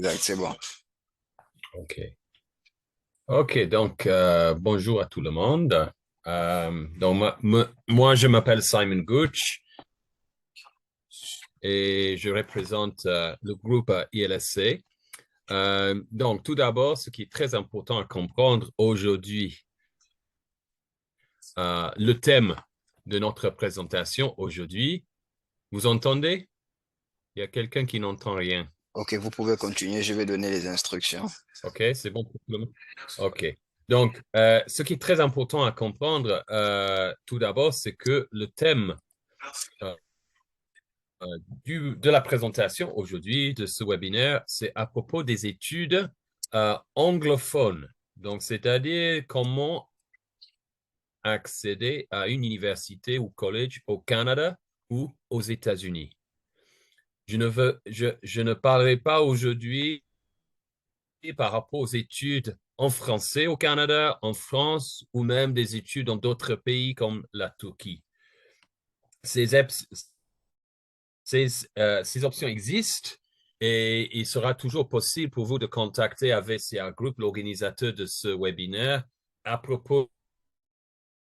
exact, c'est bon. OK. OK, donc bonjour à tout le monde. Moi, je m'appelle Simon Gooch et je représente le groupe ILSC. Donc, tout d'abord, ce qui est très important à comprendre aujourd'hui, le thème de notre présentation aujourd'hui, vous entendez? Il y a quelqu'un qui n'entend rien. Ok, vous pouvez continuer, je vais donner les instructions. OK, c'est bon pour tout le monde? OK. Donc, ce qui est très important à comprendre, tout d'abord, c'est que le thème euh, de la présentation aujourd'hui, de ce webinaire, c'est à propos des études anglophones. Donc, c'est-à-dire comment accéder à une université ou collège au Canada ou aux États-Unis. Je ne parlerai pas aujourd'hui par rapport aux études en français au Canada, en France ou même des études dans d'autres pays comme la Turquie. Ces, ces options existent et il sera toujours possible pour vous de contacter AVCA Group, l'organisateur de ce webinaire, à propos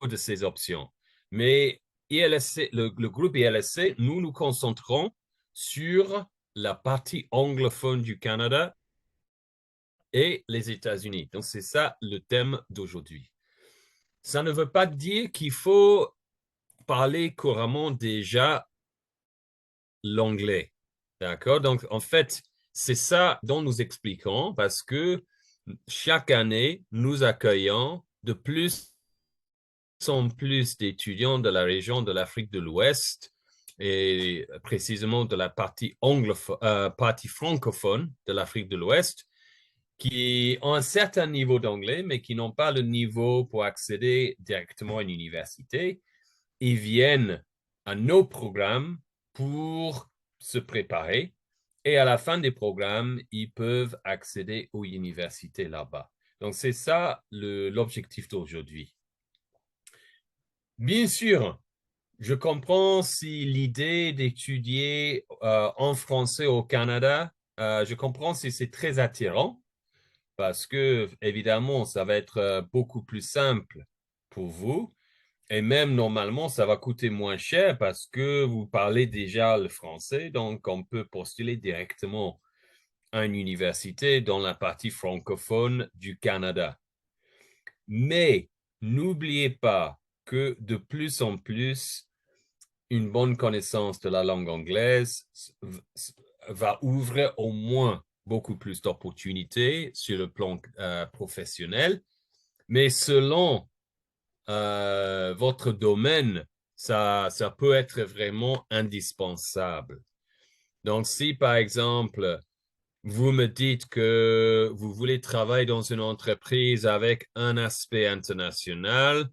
de ces options. Mais ILSC, le groupe ILSC, nous nous concentrons sur la partie anglophone du Canada et les États-Unis. Donc, c'est ça le thème d'aujourd'hui. Ça ne veut pas dire qu'il faut parler couramment déjà l'anglais. D'accord? Donc, en fait, c'est ça dont nous expliquons parce que chaque année, nous accueillons de plus en plus d'étudiants de la région de l'Afrique de l'Ouest et précisément de la partie partie francophone de l'Afrique de l'Ouest qui ont un certain niveau d'anglais, mais qui n'ont pas le niveau pour accéder directement à une université. Ils viennent à nos programmes pour se préparer et à la fin des programmes, ils peuvent accéder aux universités là-bas. Donc, c'est ça l'objectif d'aujourd'hui. Bien sûr, je comprends si l'idée d'étudier en français au Canada, je comprends si c'est très attirant parce que, évidemment, ça va être beaucoup plus simple pour vous. Et même normalement, ça va coûter moins cher parce que vous parlez déjà le français, donc on peut postuler directement à une université dans la partie francophone du Canada. Mais n'oubliez pas que de plus en plus, une bonne connaissance de la langue anglaise va ouvrir au moins beaucoup plus d'opportunités sur le plan professionnel. Mais selon votre domaine, ça peut être vraiment indispensable. Donc, si par exemple, vous me dites que vous voulez travailler dans une entreprise avec un aspect international,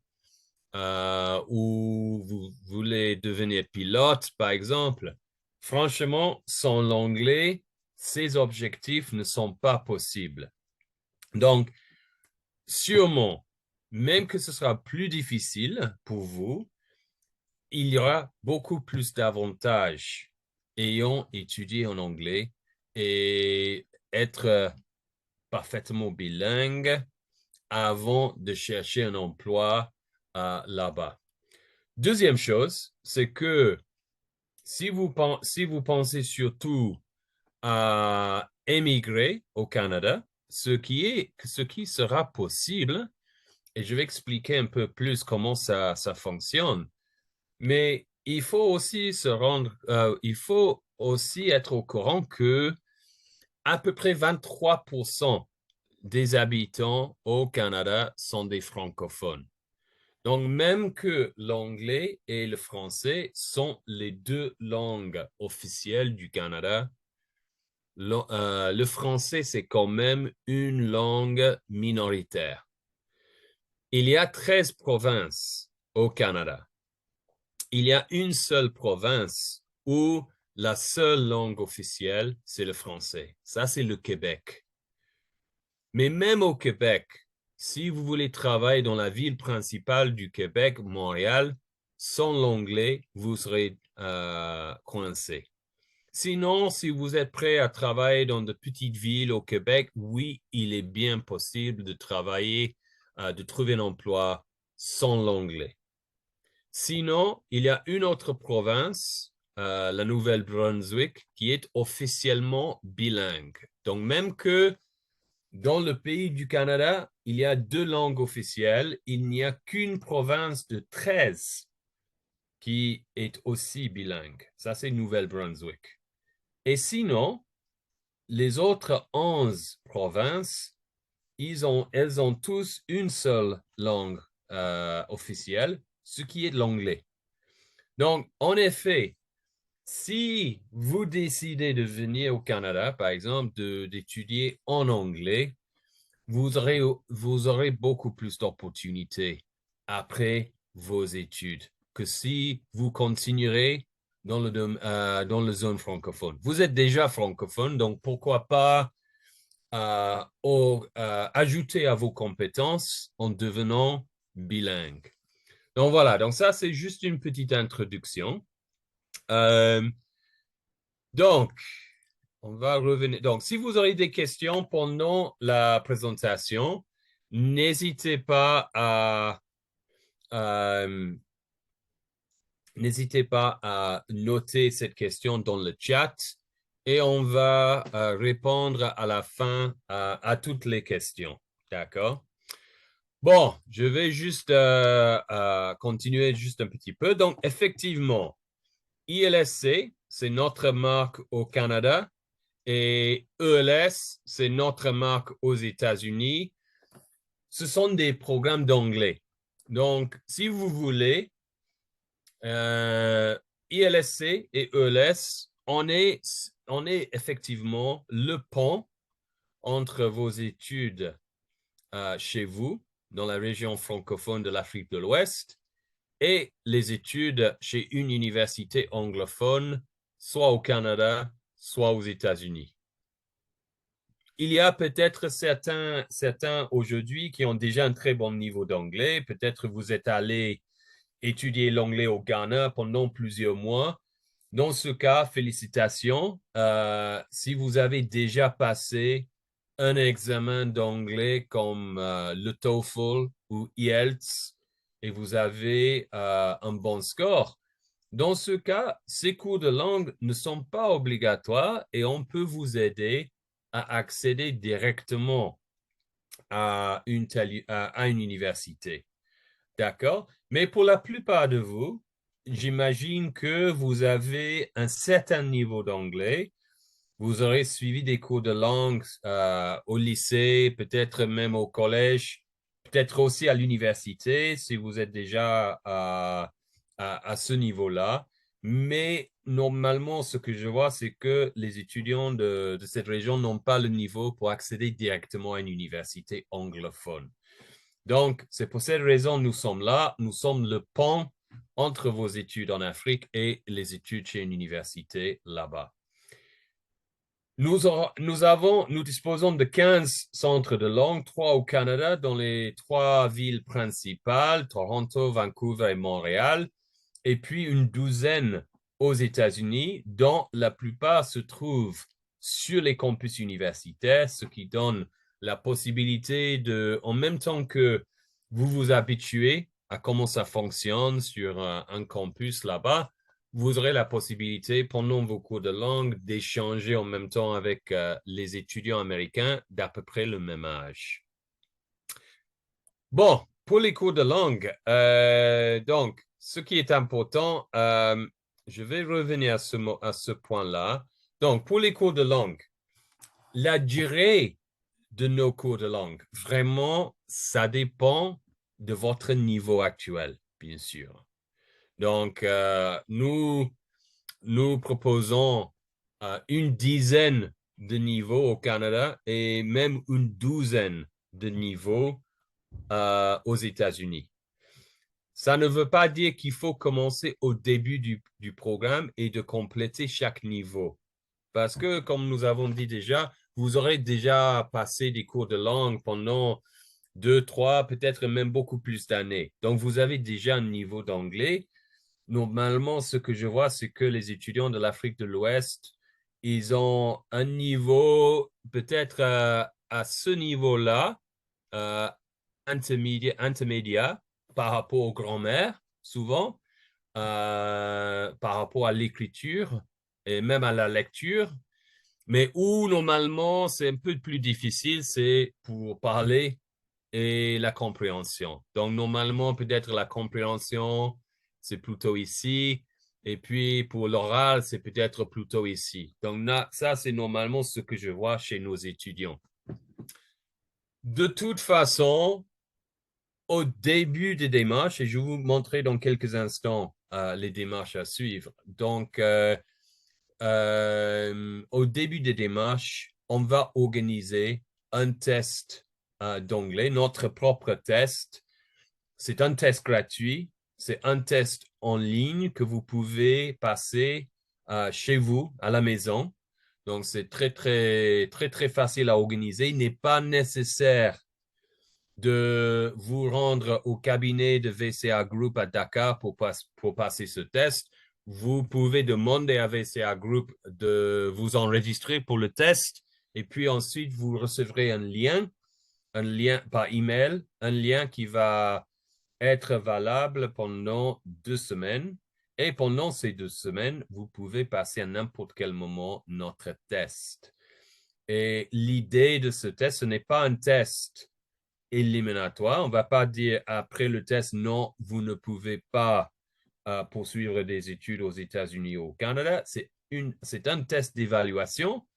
ou vous voulez devenir pilote, par exemple, franchement, sans l'anglais, ces objectifs ne sont pas possibles. Donc, sûrement, même que ce sera plus difficile pour vous, il y aura beaucoup plus d'avantages ayant étudié en anglais et être parfaitement bilingue avant de chercher un emploi là-bas. Deuxième chose, c'est que si vous pensez surtout à émigrer au Canada, ce qui sera possible, et je vais expliquer un peu plus comment ça fonctionne, mais il faut aussi il faut aussi être au courant que à peu près 23% des habitants au Canada sont des francophones. Donc, même que l'anglais et le français sont les deux langues officielles du Canada, le français, c'est quand même une langue minoritaire. Il y a 13 provinces au Canada. Il y a une seule province où la seule langue officielle, c'est le français. Ça, c'est le Québec. Mais même au Québec, si vous voulez travailler dans la ville principale du Québec, Montréal, sans l'anglais, vous serez coincé. Sinon, si vous êtes prêt à travailler dans de petites villes au Québec, oui, il est bien possible de travailler, de trouver un emploi sans l'anglais. Sinon, il y a une autre province, la Nouvelle-Brunswick, qui est officiellement bilingue. Donc, même que dans le pays du Canada, il y a 2 langues officielles, il n'y a qu'une province de 13 qui est aussi bilingue. Ça, c'est Nouvelle-Brunswick. Et sinon, les autres 11 provinces, elles ont tous une seule langue officielle, ce qui est l'anglais. Donc, en effet, si vous décidez de venir au Canada, par exemple, d'étudier en anglais, vous aurez beaucoup plus d'opportunités après vos études que si vous continuerez dans la zone francophone. Vous êtes déjà francophone, donc pourquoi pas ajouter à vos compétences en devenant bilingue. Donc voilà, donc ça c'est juste une petite introduction. Euh, donc, on va revenir. Donc, si vous aurez des questions pendant la présentation, n'hésitez pas euh, n'hésitez pas à noter cette question dans le chat et on va répondre à la fin à toutes les questions. D'accord? Bon, je vais juste continuer juste un petit peu. Donc, effectivement, ILSC, c'est notre marque au Canada et ELS, c'est notre marque aux États-Unis. Ce sont des programmes d'anglais. Donc, si vous voulez, ILSC et ELS, on est effectivement le pont entre vos études chez vous, dans la région francophone de l'Afrique de l'Ouest, et les études chez une université anglophone, soit au Canada, soit aux États-Unis. Il y a peut-être certains aujourd'hui qui ont déjà un très bon niveau d'anglais. Peut-être vous êtes allé étudier l'anglais au Ghana pendant plusieurs mois. Dans ce cas, félicitations. Si vous avez déjà passé un examen d'anglais comme le TOEFL ou IELTS et vous avez un bon score, dans ce cas, ces cours de langue ne sont pas obligatoires et on peut vous aider à accéder directement à une université. D'accord? Mais pour la plupart de vous, j'imagine que vous avez un certain niveau d'anglais. Vous aurez suivi des cours de langue au lycée, peut-être même au collège, peut-être aussi à l'université si vous êtes déjà à ce niveau-là. Mais normalement, ce que je vois, c'est que les étudiants de cette région n'ont pas le niveau pour accéder directement à une université anglophone. Donc, c'est pour cette raison que nous sommes là. Nous sommes le pont entre vos études en Afrique et les études chez une université là-bas. Nous disposons de 15 centres de langue, 3 au Canada, dans les 3 villes principales, Toronto, Vancouver et Montréal, et puis une douzaine aux États-Unis, dont la plupart se trouvent sur les campus universitaires, ce qui donne la possibilité de, en même temps que vous vous habituez à comment ça fonctionne sur un campus là-bas, vous aurez la possibilité, pendant vos cours de langue, d'échanger en même temps avec les étudiants américains d'à peu près le même âge. Bon, pour les cours de langue, donc, ce qui est important, je vais revenir à ce point-là. Donc, pour les cours de langue, la durée de nos cours de langue, vraiment, ça dépend de votre niveau actuel, bien sûr. Donc, nous proposons une dizaine de niveaux au Canada et même une douzaine de niveaux aux États-Unis. Ça ne veut pas dire qu'il faut commencer au début du programme et de compléter chaque niveau. Parce que, comme nous avons dit déjà, vous aurez déjà passé des cours de langue pendant 2, 3, peut-être même beaucoup plus d'années. Donc, vous avez déjà un niveau d'anglais. Normalement, ce que je vois, c'est que les étudiants de l'Afrique de l'Ouest ils ont un niveau, peut-être à ce niveau-là, intermédiaire par rapport aux grands-mères, souvent, par rapport à l'écriture et même à la lecture. Mais où normalement c'est un peu plus difficile, c'est pour parler et la compréhension. Donc normalement, peut-être la compréhension, c'est plutôt ici. Et puis pour l'oral, c'est peut-être plutôt ici. Donc là, ça, c'est normalement ce que je vois chez nos étudiants. De toute façon, au début des démarches, et je vais vous montrer dans quelques instants les démarches à suivre. Donc, au début des démarches, on va organiser un test d'anglais, notre propre test. C'est un test gratuit, c'est un test en ligne que vous pouvez passer chez vous, à la maison. Donc, c'est très facile à organiser. Il n'est pas nécessaire de vous rendre au cabinet de VCA Group à Dakar pour passer ce test. Vous pouvez demander à VCA Group de vous enregistrer pour le test et puis ensuite vous recevrez un lien par email, un lien qui va être valable pendant 2 semaines. Et pendant ces 2 semaines, vous pouvez passer à n'importe quel moment notre test. Et l'idée de ce test, ce n'est pas un test éliminatoire. On ne va pas dire après le test, non, vous ne pouvez pas poursuivre des études aux États-Unis ou au Canada. C'est un test d'évaluation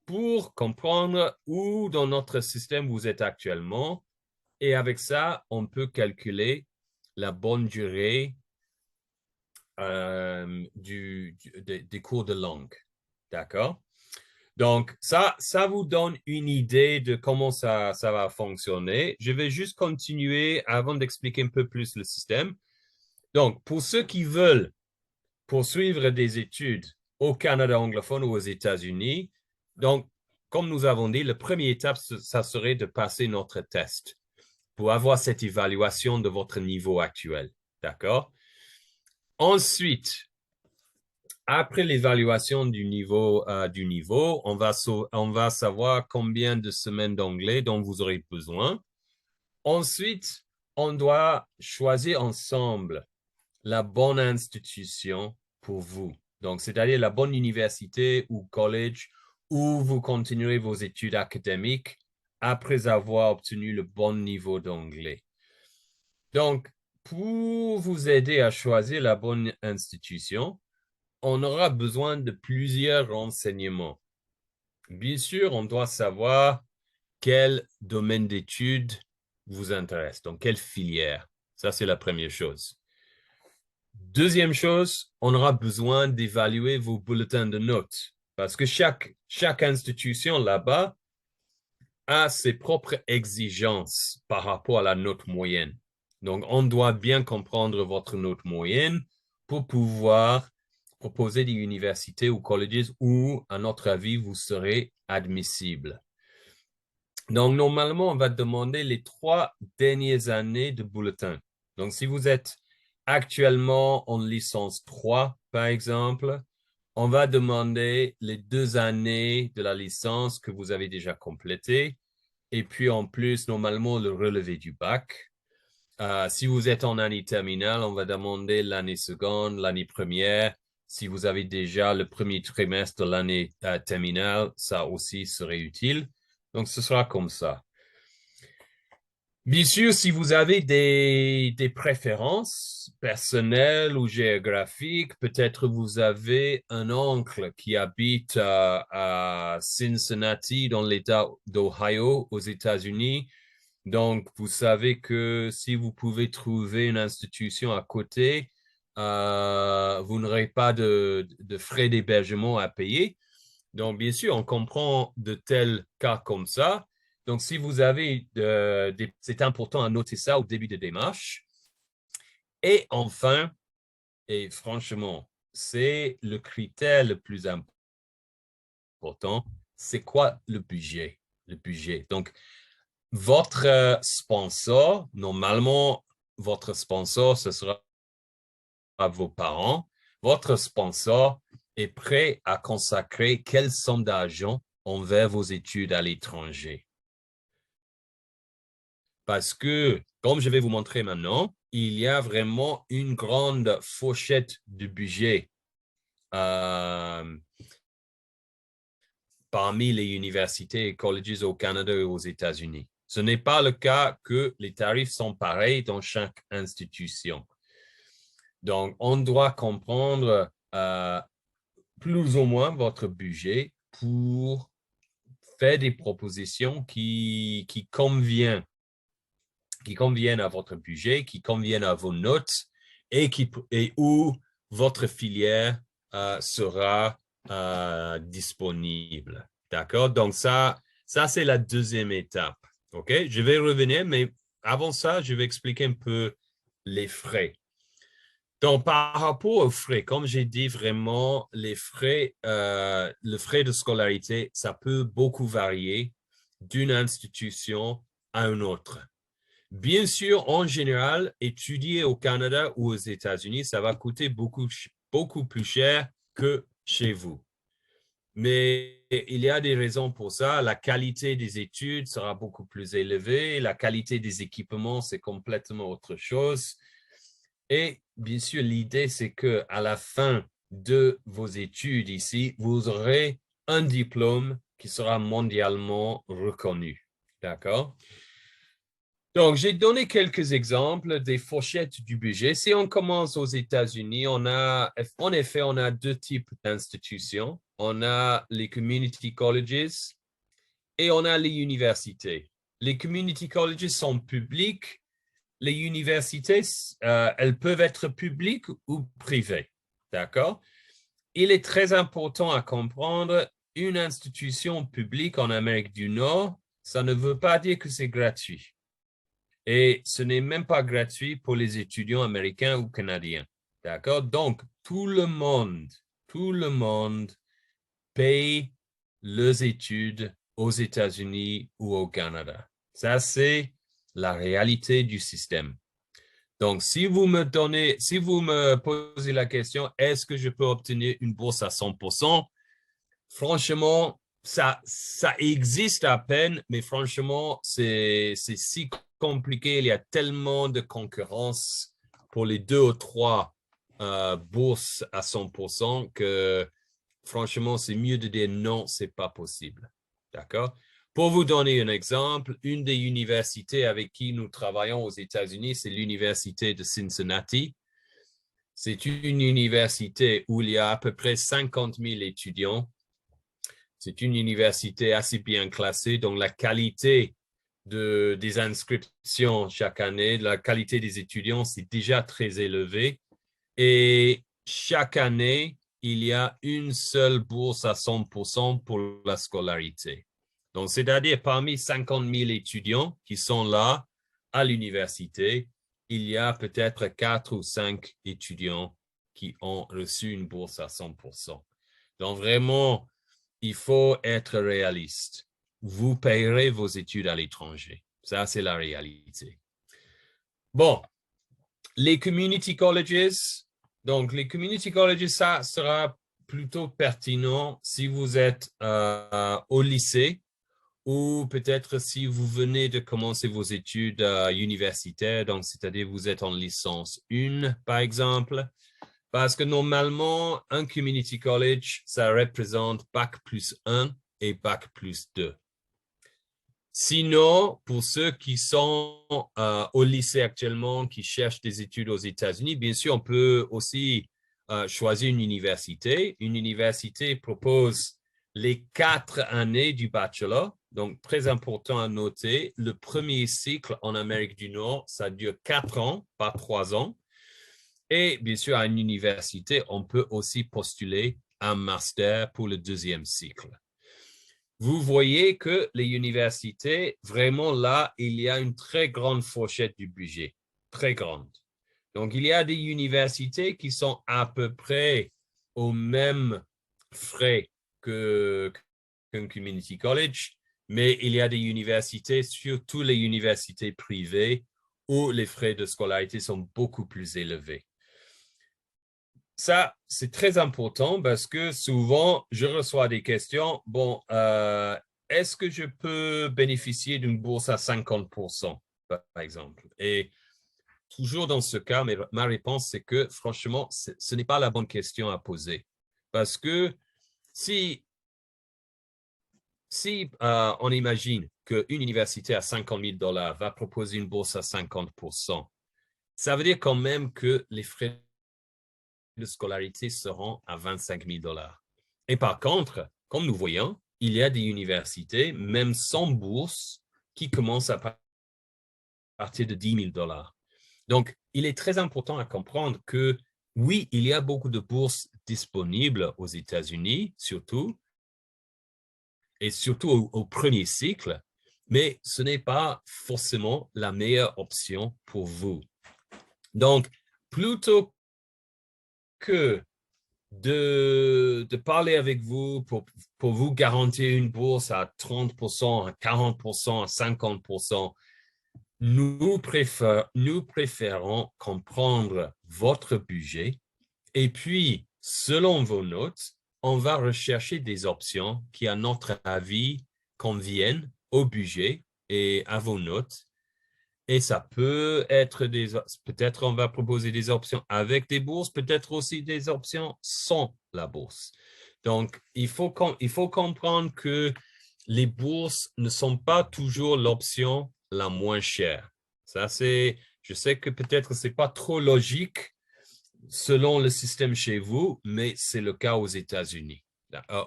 pour comprendre où dans notre système vous êtes actuellement. Et avec ça, on peut calculer la bonne durée des cours de langue. D'accord? Donc, ça vous donne une idée de comment ça va fonctionner. Je vais juste continuer avant d'expliquer un peu plus le système. Donc, pour ceux qui veulent poursuivre des études au Canada anglophone ou aux États-Unis, donc, comme nous avons dit, la première étape, ça serait de passer notre test pour avoir cette évaluation de votre niveau actuel. D'accord? Ensuite, après l'évaluation du niveau, on va savoir combien de semaines d'anglais dont vous aurez besoin. Ensuite, on doit choisir ensemble la bonne institution pour vous. Donc, c'est-à-dire la bonne université ou collège où vous continuerez vos études académiques après avoir obtenu le bon niveau d'anglais. Donc, pour vous aider à choisir la bonne institution, on aura besoin de plusieurs renseignements. Bien sûr, on doit savoir quel domaine d'études vous intéresse, donc quelle filière. Ça, c'est la première chose. Deuxième chose, on aura besoin d'évaluer vos bulletins de notes parce que chaque institution là-bas a ses propres exigences par rapport à la note moyenne. Donc, on doit bien comprendre votre note moyenne pour pouvoir proposer des universités ou colleges où, à notre avis, vous serez admissible. Donc, normalement, on va demander les 3 dernières années de bulletin. Donc, si vous êtes actuellement en licence 3, par exemple, on va demander les 2 années de la licence que vous avez déjà complétées. Et puis, en plus, normalement, le relevé du bac. Si vous êtes en année terminale, on va demander l'année seconde, l'année première. Si vous avez déjà le premier trimestre de l'année terminale, ça aussi serait utile. Donc, ce sera comme ça. Bien sûr, si vous avez des préférences personnelles ou géographiques, peut-être vous avez un oncle qui habite à Cincinnati dans l'État d'Ohio aux États-Unis. Donc, vous savez que si vous pouvez trouver une institution à côté, vous n'aurez pas de frais d'hébergement à payer. Donc, bien sûr, on comprend de tels cas comme ça. Donc, si vous avez, c'est important à noter ça au début de démarche. Et enfin, et franchement, c'est le critère le plus important, c'est quoi le budget? Le budget. Donc, votre sponsor, normalement, votre sponsor, ce sera vos parents. Votre sponsor est prêt à consacrer quelle somme d'argent envers vos études à l'étranger. Parce que, comme je vais vous montrer maintenant, il y a vraiment une grande fourchette de budget parmi les universités et colleges au Canada et aux États-Unis. Ce n'est pas le cas que les tarifs sont pareils dans chaque institution. Donc, on doit comprendre plus ou moins votre budget pour faire des propositions qui conviennent à votre budget, qui conviennent à vos notes et où votre filière sera disponible. D'accord? Donc, ça c'est la deuxième étape. OK? Je vais revenir, mais avant ça, je vais expliquer un peu les frais. Donc, par rapport aux frais, comme j'ai dit, vraiment, les frais, le frais de scolarité, ça peut beaucoup varier d'une institution à une autre. Bien sûr, en général, étudier au Canada ou aux États-Unis, ça va coûter beaucoup plus cher que chez vous. Mais il y a des raisons pour ça. La qualité des études sera beaucoup plus élevée. La qualité des équipements, c'est complètement autre chose. Et bien sûr, l'idée, c'est qu'à la fin de vos études ici, vous aurez un diplôme qui sera mondialement reconnu. D'accord? Donc, j'ai donné quelques exemples des fourchettes du budget. Si on commence aux États-Unis, en effet, on a deux types d'institutions. On a les community colleges et on a les universités. Les community colleges sont publics. Les universités, elles peuvent être publiques ou privées. D'accord? Il est très important à comprendre, une institution publique en Amérique du Nord, ça ne veut pas dire que c'est gratuit. Et ce n'est même pas gratuit pour les étudiants américains ou canadiens. D'accord? Donc, tout le monde paye leurs études aux États-Unis ou au Canada. Ça, c'est la réalité du système. Donc, si vous me posez la question, est-ce que je peux obtenir une bourse à 100%? Franchement, ça existe à peine, mais franchement, c'est si compliqué. Il y a tellement de concurrence pour les 2 ou 3 bourses à 100% que franchement, c'est mieux de dire non, c'est pas possible. D'accord? Pour vous donner un exemple, une des universités avec qui nous travaillons aux États-Unis, c'est l'université de Cincinnati. C'est une université où il y a à peu près 50 000 étudiants. C'est une université assez bien classée, donc la qualité des inscriptions chaque année, la qualité des étudiants, c'est déjà très élevé. Et chaque année, il y a une seule bourse à 100% pour la scolarité. Donc, c'est-à-dire parmi 50 000 étudiants qui sont là à l'université, il y a peut-être 4 ou 5 étudiants qui ont reçu une bourse à 100%. Donc, vraiment, il faut être réaliste. Vous payerez vos études à l'étranger. Ça, c'est la réalité. Bon, les community colleges. Donc, les community colleges, ça sera plutôt pertinent si vous êtes au lycée ou peut-être si vous venez de commencer vos études universitaires, donc c'est-à-dire vous êtes en licence 1, par exemple. Parce que normalement, un community college, ça représente Bac+1 et Bac+2. Sinon, pour ceux qui sont au lycée actuellement, qui cherchent des études aux États-Unis, bien sûr, on peut aussi choisir une université. Une université propose les 4 années du bachelor. Donc, très important à noter, le premier cycle en Amérique du Nord, ça dure 4 ans, pas 3 ans. Et bien sûr, à une université, on peut aussi postuler un master pour le deuxième cycle. Vous voyez que les universités, vraiment là, il y a une très grande fourchette du budget, très grande. Donc, il y a des universités qui sont à peu près au même frais qu'un community college, mais il y a des universités, surtout les universités privées, où les frais de scolarité sont beaucoup plus élevés. ça, c'est très important parce que souvent, je reçois des questions. Bon, est-ce que je peux bénéficier d'une bourse à 50%, par exemple? Et toujours dans ce cas, ma réponse, c'est que franchement, ce n'est pas la bonne question à poser. Parce que si on imagine qu'une université à 50 000 $ va proposer une bourse à 50%, ça veut dire quand même que les frais de scolarité seront à 25 000 $. Et par contre, comme nous voyons, il y a des universités, même sans bourse, qui commencent à partir de 10 000 $. Donc, il est très important à comprendre que oui, il y a beaucoup de bourses disponibles aux États-Unis, surtout, et surtout au premier cycle, mais ce n'est pas forcément la meilleure option pour vous. Donc, plutôt que de parler avec vous pour vous garantir une bourse à 30%, à 40%, à 50%, nous préférons comprendre votre budget et puis, selon vos notes, on va rechercher des options qui, à notre avis, conviennent au budget et à vos notes. Et ça peut être peut-être on va proposer des options avec des bourses, peut-être aussi des options sans la bourse. Donc, il faut comprendre que les bourses ne sont pas toujours l'option la moins chère. Je sais que peut-être c'est pas trop logique selon le système chez vous, mais c'est le cas aux États-Unis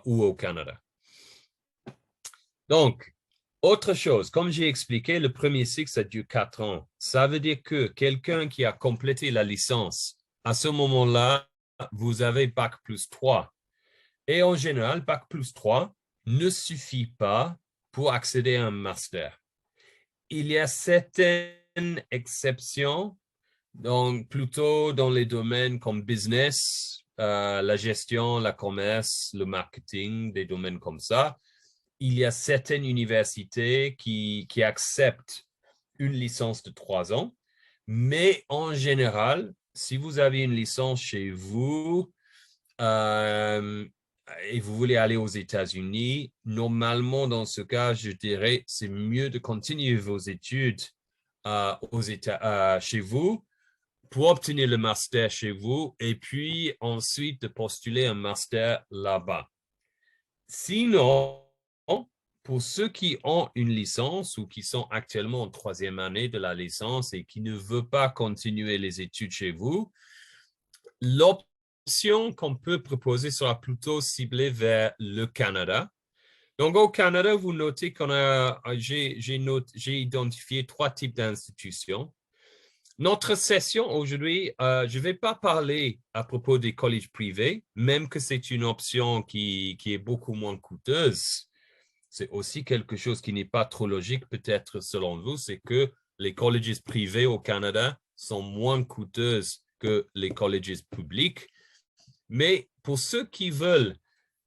ou au Canada. Donc, autre chose, comme j'ai expliqué, le premier cycle, ça dure 4 ans. Ça veut dire que quelqu'un qui a complété la licence, à ce moment-là, vous avez Bac plus 3. Et en général, Bac plus 3 ne suffit pas pour accéder à un master. Il y a certaines exceptions, donc plutôt dans les domaines comme business, la gestion, la commerce, le marketing, des domaines comme ça. Il y a certaines universités qui acceptent une licence de 3 ans, mais en général, si vous avez une licence chez vous et vous voulez aller aux États-Unis, normalement, dans ce cas, je dirais, c'est mieux de continuer vos études chez vous pour obtenir le master chez vous et puis ensuite de postuler un master là-bas. Sinon, pour ceux qui ont une licence ou qui sont actuellement en 3e année de la licence et qui ne veulent pas continuer les études chez vous, l'option qu'on peut proposer sera plutôt ciblée vers le Canada. Donc, au Canada, vous notez j'ai identifié 3 types d'institutions. Notre session aujourd'hui, je ne vais pas parler à propos des collèges privés, même que c'est une option qui est beaucoup moins coûteuse. C'est aussi quelque chose qui n'est pas trop logique, peut-être selon vous, c'est que les collèges privés au Canada sont moins coûteuses que les collèges publics. Mais pour ceux qui veulent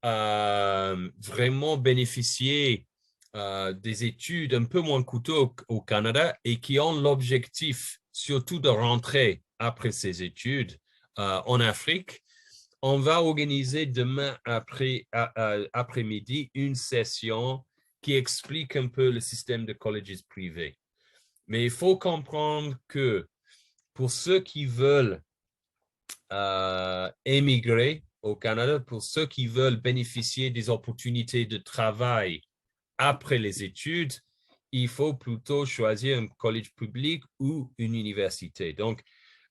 vraiment bénéficier des études un peu moins coûteuses au Canada et qui ont l'objectif surtout de rentrer après ces études en Afrique, on va organiser demain après-midi une session qui explique un peu le système de colleges privés. Mais il faut comprendre que pour ceux qui veulent émigrer au Canada, pour ceux qui veulent bénéficier des opportunités de travail après les études, il faut plutôt choisir un collège public ou une université. Donc,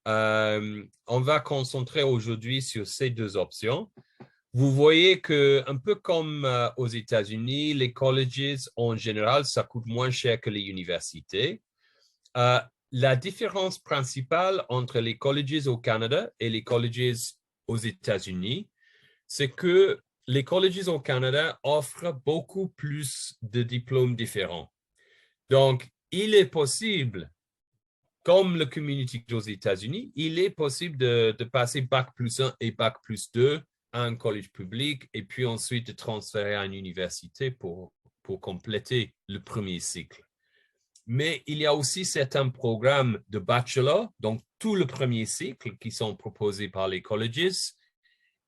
on va concentrer aujourd'hui sur ces 2 options. Vous voyez que, un peu comme aux États-Unis, les colleges en général, ça coûte moins cher que les universités. La différence principale entre les colleges au Canada et les colleges aux États-Unis, c'est que les colleges au Canada offrent beaucoup plus de diplômes différents. Donc, il est possible, comme le community aux États-Unis, il est possible de passer Bac plus 1 et Bac plus 2 à un collège public et puis ensuite de transférer à une université pour compléter le premier cycle. Mais il y a aussi certains programmes de bachelor, donc tout le premier cycle qui sont proposés par les colleges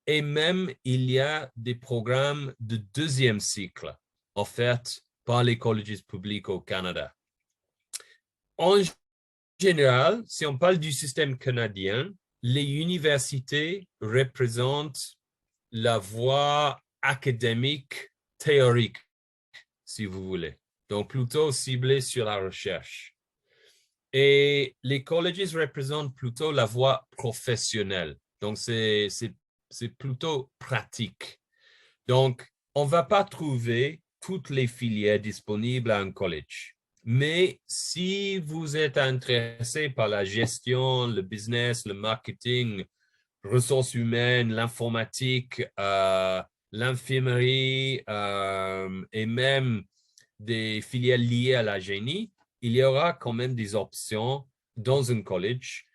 Et même, il y a des programmes de deuxième cycle offerts par les colléges publics au Canada. En général, si on parle du système canadien, les universités représentent la voie académique théorique, si vous voulez. Donc, plutôt ciblée sur la recherche. Et les colleges représentent plutôt la voie professionnelle. Donc, c'est plutôt pratique. Donc, on ne va pas trouver toutes les filières disponibles à un college. Mais si vous êtes intéressé par la gestion, le business, le marketing, ressources humaines, l'informatique, l'infirmerie et même des filières liées à la génie, il y aura quand même des options dans un college.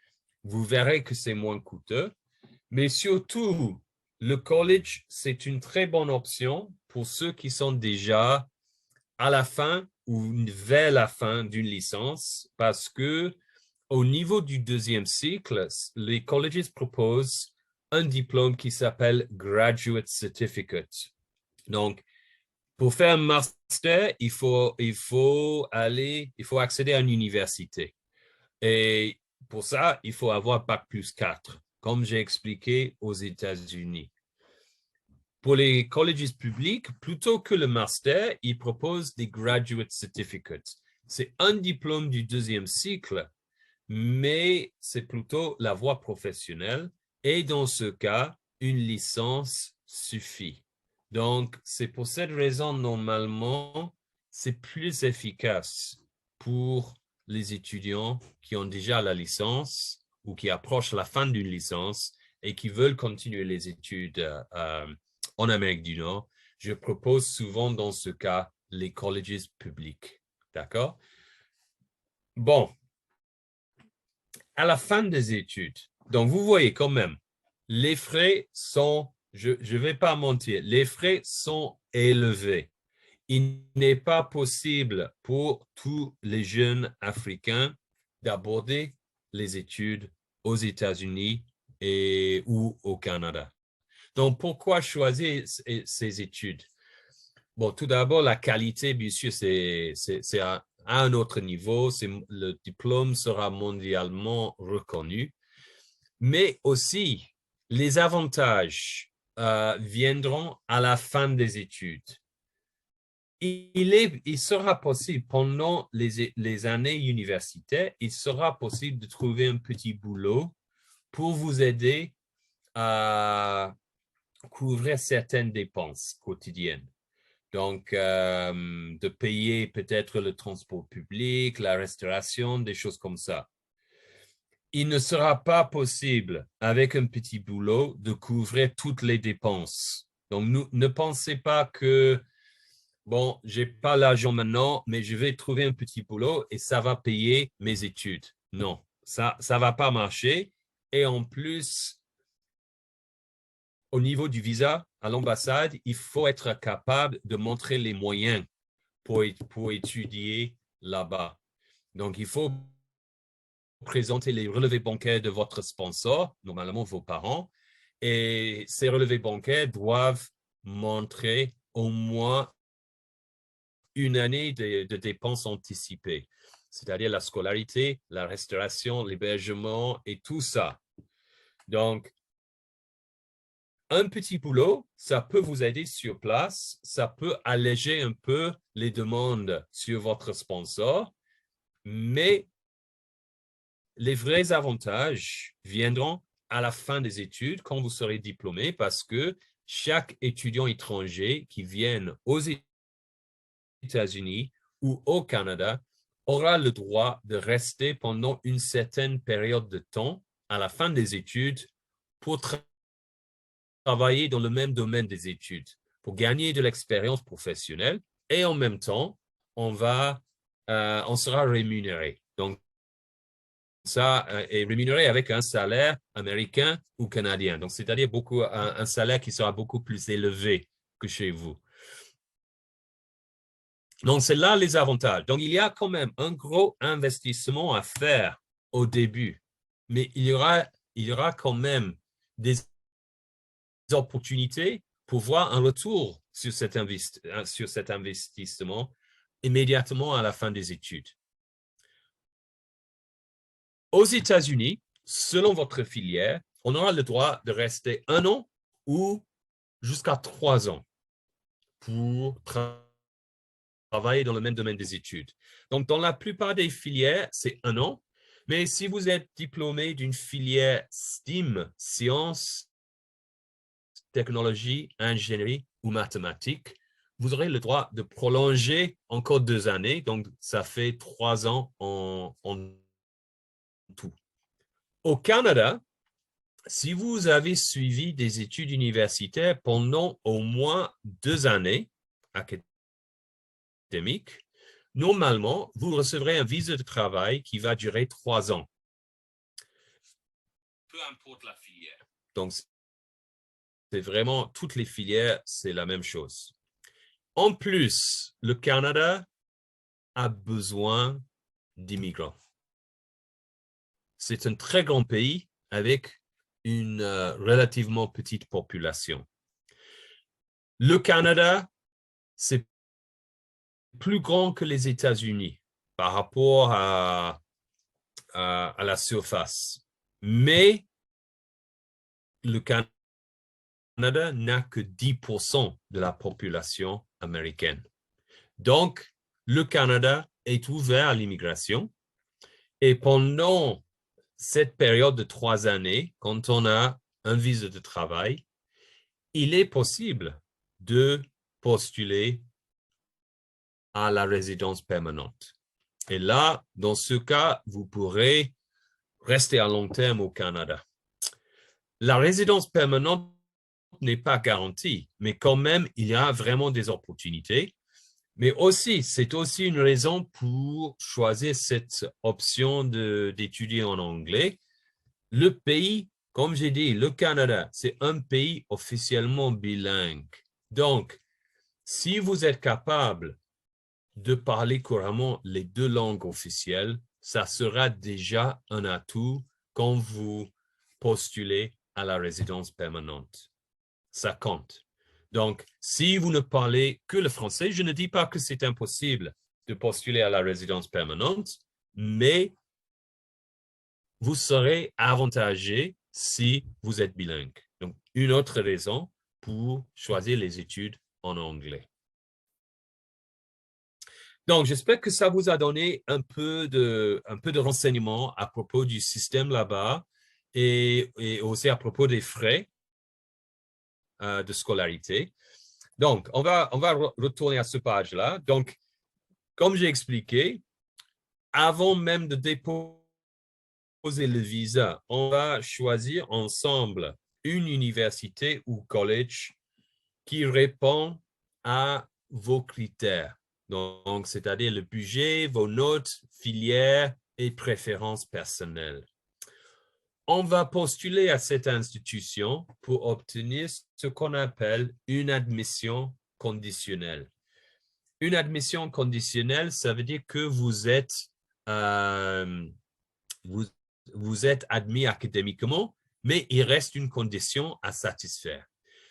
Vous verrez que c'est moins coûteux. Mais surtout, le college, c'est une très bonne option pour ceux qui sont déjà à la fin ou vers la fin d'une licence parce que au niveau du deuxième cycle, les colleges proposent un diplôme qui s'appelle Graduate Certificate. Donc, pour faire un master, il faut accéder à une université. Et pour ça, il faut avoir Bac+4, comme j'ai expliqué aux États-Unis. Pour les colleges publics, plutôt que le master, ils proposent des Graduate Certificates. C'est un diplôme du deuxième cycle, mais c'est plutôt la voie professionnelle. Et dans ce cas, une licence suffit. Donc, c'est pour cette raison, normalement, c'est plus efficace pour les étudiants qui ont déjà la licence ou qui approchent la fin d'une licence et qui veulent continuer les études en Amérique du Nord. Je propose souvent dans ce cas les colleges publics. D'accord? Bon, à la fin des études, donc vous voyez quand même, les frais sont, je ne vais pas mentir, les frais sont élevés. Il n'est pas possible pour tous les jeunes Africains d'aborder les études aux États-Unis ou au Canada. Donc, pourquoi choisir ces études? Bon, tout d'abord, la qualité, bien sûr, c'est à un autre niveau. Le diplôme sera mondialement reconnu. Mais aussi, les avantages viendront à la fin des études. Il sera possible, pendant les années universitaires, il sera possible de trouver un petit boulot pour vous aider à couvrir certaines dépenses quotidiennes. Donc, de payer peut-être le transport public, la restauration, des choses comme ça. Il ne sera pas possible, avec un petit boulot, de couvrir toutes les dépenses. Donc, ne pensez pas que, bon, j'ai pas l'argent maintenant, mais je vais trouver un petit boulot et ça va payer mes études. Non, ça va pas marcher. Et en plus, au niveau du visa à l'ambassade, il faut être capable de montrer les moyens pour étudier là-bas. Donc, il faut présenter les relevés bancaires de votre sponsor, normalement vos parents, et ces relevés bancaires doivent montrer au moins une année de dépenses anticipées, c'est-à-dire la scolarité, la restauration, l'hébergement et tout ça. Donc, un petit boulot, ça peut vous aider sur place, ça peut alléger un peu les demandes sur votre sponsor, mais les vrais avantages viendront à la fin des études quand vous serez diplômé parce que chaque étudiant étranger qui vient aux États-Unis ou au Canada aura le droit de rester pendant une certaine période de temps à la fin des études pour travailler dans le même domaine des études, pour gagner de l'expérience professionnelle et en même temps, on sera rémunéré. Donc, ça est rémunéré avec un salaire américain ou canadien. Donc, c'est-à-dire un salaire qui sera beaucoup plus élevé que chez vous. Donc, c'est là les avantages. Donc, il y a quand même un gros investissement à faire au début, mais il y aura quand même des opportunités pour voir un retour sur cet investissement immédiatement à la fin des études. Aux États-Unis, selon votre filière, on aura le droit de rester 1 an ou jusqu'à 3 ans pour travailler dans le même domaine des études. Donc, dans la plupart des filières, c'est 1 an. Mais si vous êtes diplômé d'une filière STEAM, sciences, technologie, ingénierie ou mathématiques, vous aurez le droit de prolonger encore 2 années. Donc, ça fait 3 ans en tout. Au Canada, si vous avez suivi des études universitaires pendant au moins 2 années académiques, normalement, vous recevrez un visa de travail qui va durer 3 ans. Peu importe la filière. Donc, c'est vraiment, toutes les filières, c'est la même chose. En plus, le Canada a besoin d'immigrants. C'est un très grand pays avec une relativement petite population. Le Canada, c'est plus grand que les États-Unis par rapport à la surface. Mais le Canada n'a que 10% de la population américaine. Donc, le Canada est ouvert à l'immigration. Et pendant cette période de 3 années, quand on a un visa de travail, il est possible de postuler à la résidence permanente. Et là, dans ce cas, vous pourrez rester à long terme au Canada. La résidence permanente n'est pas garantie, mais quand même, il y a vraiment des opportunités. Mais aussi, c'est aussi une raison pour choisir cette option d'étudier en anglais. Le pays, comme j'ai dit, le Canada, c'est un pays officiellement bilingue. Donc, si vous êtes capable de parler couramment les 2 langues officielles, ça sera déjà un atout quand vous postulez à la résidence permanente. Ça compte. Donc, si vous ne parlez que le français, je ne dis pas que c'est impossible de postuler à la résidence permanente, mais vous serez avantagé si vous êtes bilingue. Donc, une autre raison pour choisir les études en anglais. Donc, j'espère que ça vous a donné un peu de renseignements à propos du système là-bas et aussi à propos des frais de scolarité. Donc, on va retourner à ce page-là. Donc, comme j'ai expliqué, avant même de déposer le visa, on va choisir ensemble une université ou collège qui répond à vos critères. Donc, c'est-à-dire le budget, vos notes, filières et préférences personnelles. On va postuler à cette institution pour obtenir ce qu'on appelle une admission conditionnelle. Une admission conditionnelle, ça veut dire que vous êtes admis académiquement, mais il reste une condition à satisfaire.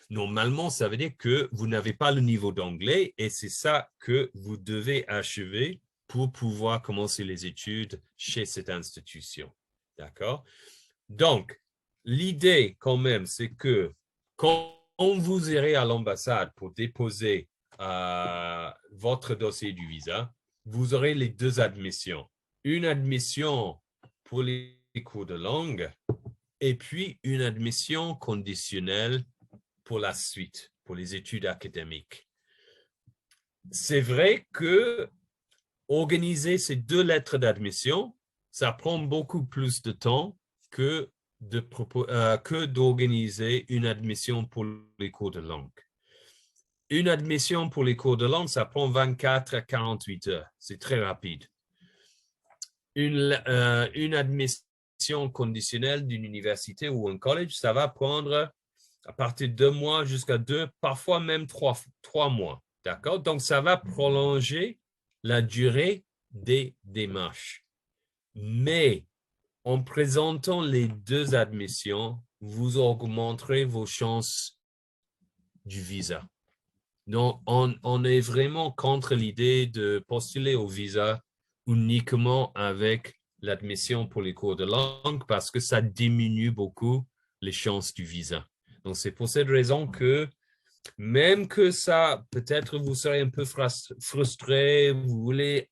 Normalement, ça veut dire que vous n'avez pas le niveau d'anglais et c'est ça que vous devez achever pour pouvoir commencer les études chez cette institution. D'accord? Donc, l'idée quand même, c'est que quand vous irez à l'ambassade pour déposer votre dossier du visa, vous aurez les 2 admissions. Une admission pour les cours de langue et puis une admission conditionnelle pour la suite, pour les études académiques. C'est vrai que organiser ces 2 lettres d'admission, ça prend beaucoup plus de temps que d'organiser une admission pour les cours de langue. Une admission pour les cours de langue, ça prend 24 à 48 heures. C'est très rapide. Une admission conditionnelle d'une université ou un collège, ça va prendre à partir de 2 mois jusqu'à 2, parfois même 3 mois. D'accord? Donc, ça va prolonger la durée des démarches. Mais en présentant les 2 admissions, vous augmenterez vos chances du visa. Donc, on est vraiment contre l'idée de postuler au visa uniquement avec l'admission pour les cours de langue parce que ça diminue beaucoup les chances du visa. Donc, c'est pour cette raison que même que ça, peut-être vous serez un peu frustré, vous voulez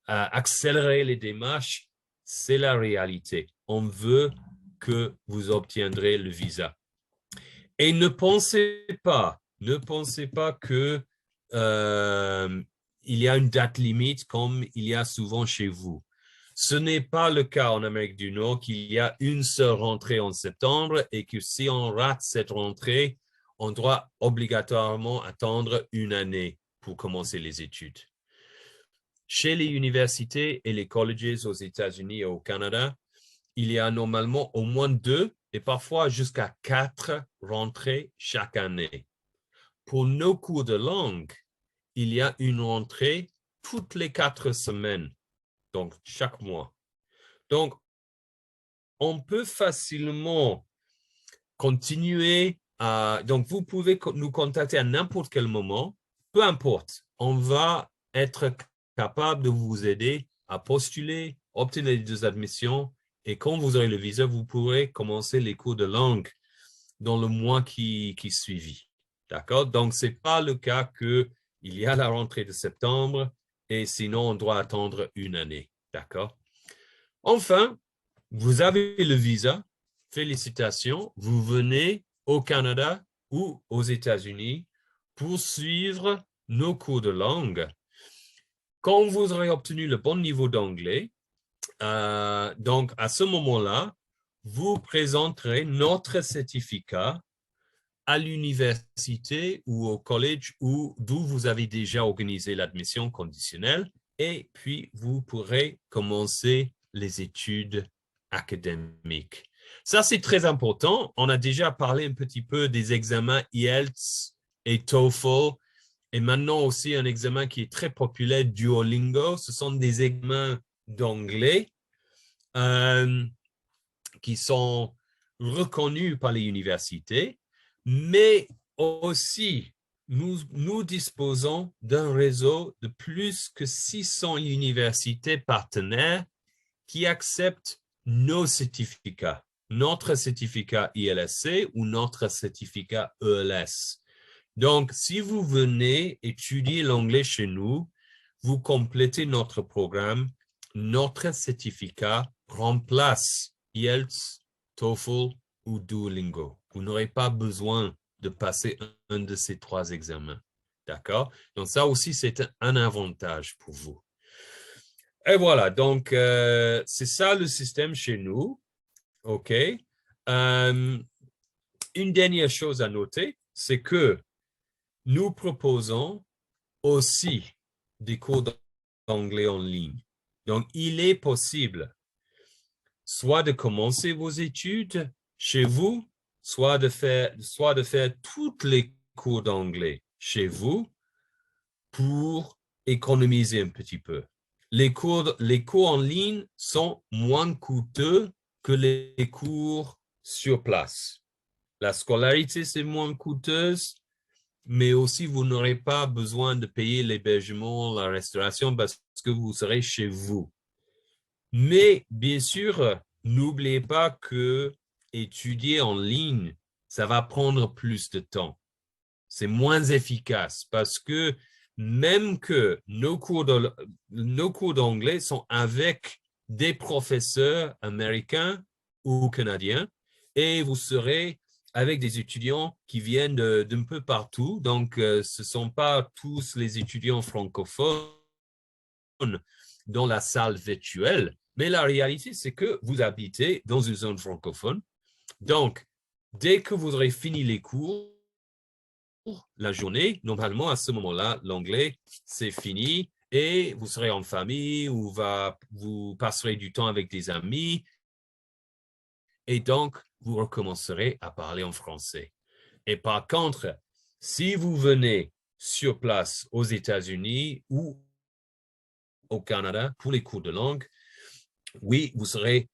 accélérer les démarches, c'est la réalité. On veut que vous obtiendrez le visa. Et ne pensez pas que il y a une date limite comme il y a souvent chez vous. Ce n'est pas le cas en Amérique du Nord qu'il y a une seule rentrée en septembre et que si on rate cette rentrée, on doit obligatoirement attendre une année pour commencer les études. Chez les universités et les colleges aux États-Unis et au Canada, il y a normalement au moins 2 et parfois jusqu'à 4 rentrées chaque année. Pour nos cours de langue, il y a une rentrée toutes les 4 semaines, donc chaque mois. Donc, on peut facilement continuer à... Donc, vous pouvez nous contacter à n'importe quel moment, peu importe. On va être capable de vous aider à postuler, obtenir des admissions et quand vous aurez le visa, vous pourrez commencer les cours de langue dans le mois qui suivit. D'accord? Donc, ce n'est pas le cas qu'il y a la rentrée de septembre et sinon, on doit attendre une année. D'accord? Enfin, vous avez le visa. Félicitations. Vous venez au Canada ou aux États-Unis pour suivre nos cours de langue. Quand vous aurez obtenu le bon niveau d'anglais, donc à ce moment-là, vous présenterez notre certificat à l'université ou au collège d'où vous avez déjà organisé l'admission conditionnelle et puis vous pourrez commencer les études académiques. Ça, c'est très important. On a déjà parlé un petit peu des examens IELTS et TOEFL et maintenant aussi un examen qui est très populaire, Duolingo. Ce sont des examens d'anglais qui sont reconnus par les universités, mais aussi nous disposons d'un réseau de plus que 600 universités partenaires qui acceptent nos certificats, notre certificat ILSC ou notre certificat ELS. Donc, si vous venez étudier l'anglais chez nous, vous complétez notre programme, notre certificat remplace IELTS, TOEFL ou Duolingo. Vous n'aurez pas besoin de passer un de ces 3 examens. D'accord? Donc, ça aussi, c'est un avantage pour vous. Et voilà, donc, c'est ça le système chez nous. OK? Une dernière chose à noter, c'est que nous proposons aussi des cours d'anglais en ligne. Donc, il est possible soit de commencer vos études chez vous, soit de faire toutes les cours d'anglais chez vous pour économiser un petit peu. Les cours en ligne sont moins coûteux que les cours sur place. La scolarité, c'est moins coûteuse, mais aussi vous n'aurez pas besoin de payer l'hébergement, la restauration parce que vous serez chez vous. Mais bien sûr, n'oubliez pas que étudier en ligne, ça va prendre plus de temps. C'est moins efficace parce que même que nos cours d'anglais sont avec des professeurs américains ou canadiens et vous serez avec des étudiants qui viennent d'un peu partout. Donc, ce ne sont pas tous les étudiants francophones dans la salle virtuelle, mais la réalité, c'est que vous habitez dans une zone francophone. Donc, dès que vous aurez fini les cours, la journée, normalement, à ce moment-là, l'anglais, c'est fini et vous serez en famille ou vous passerez du temps avec des amis et donc, vous recommencerez à parler en français. Et par contre, si vous venez sur place aux États-Unis ou au Canada pour les cours de langue, oui, vous serez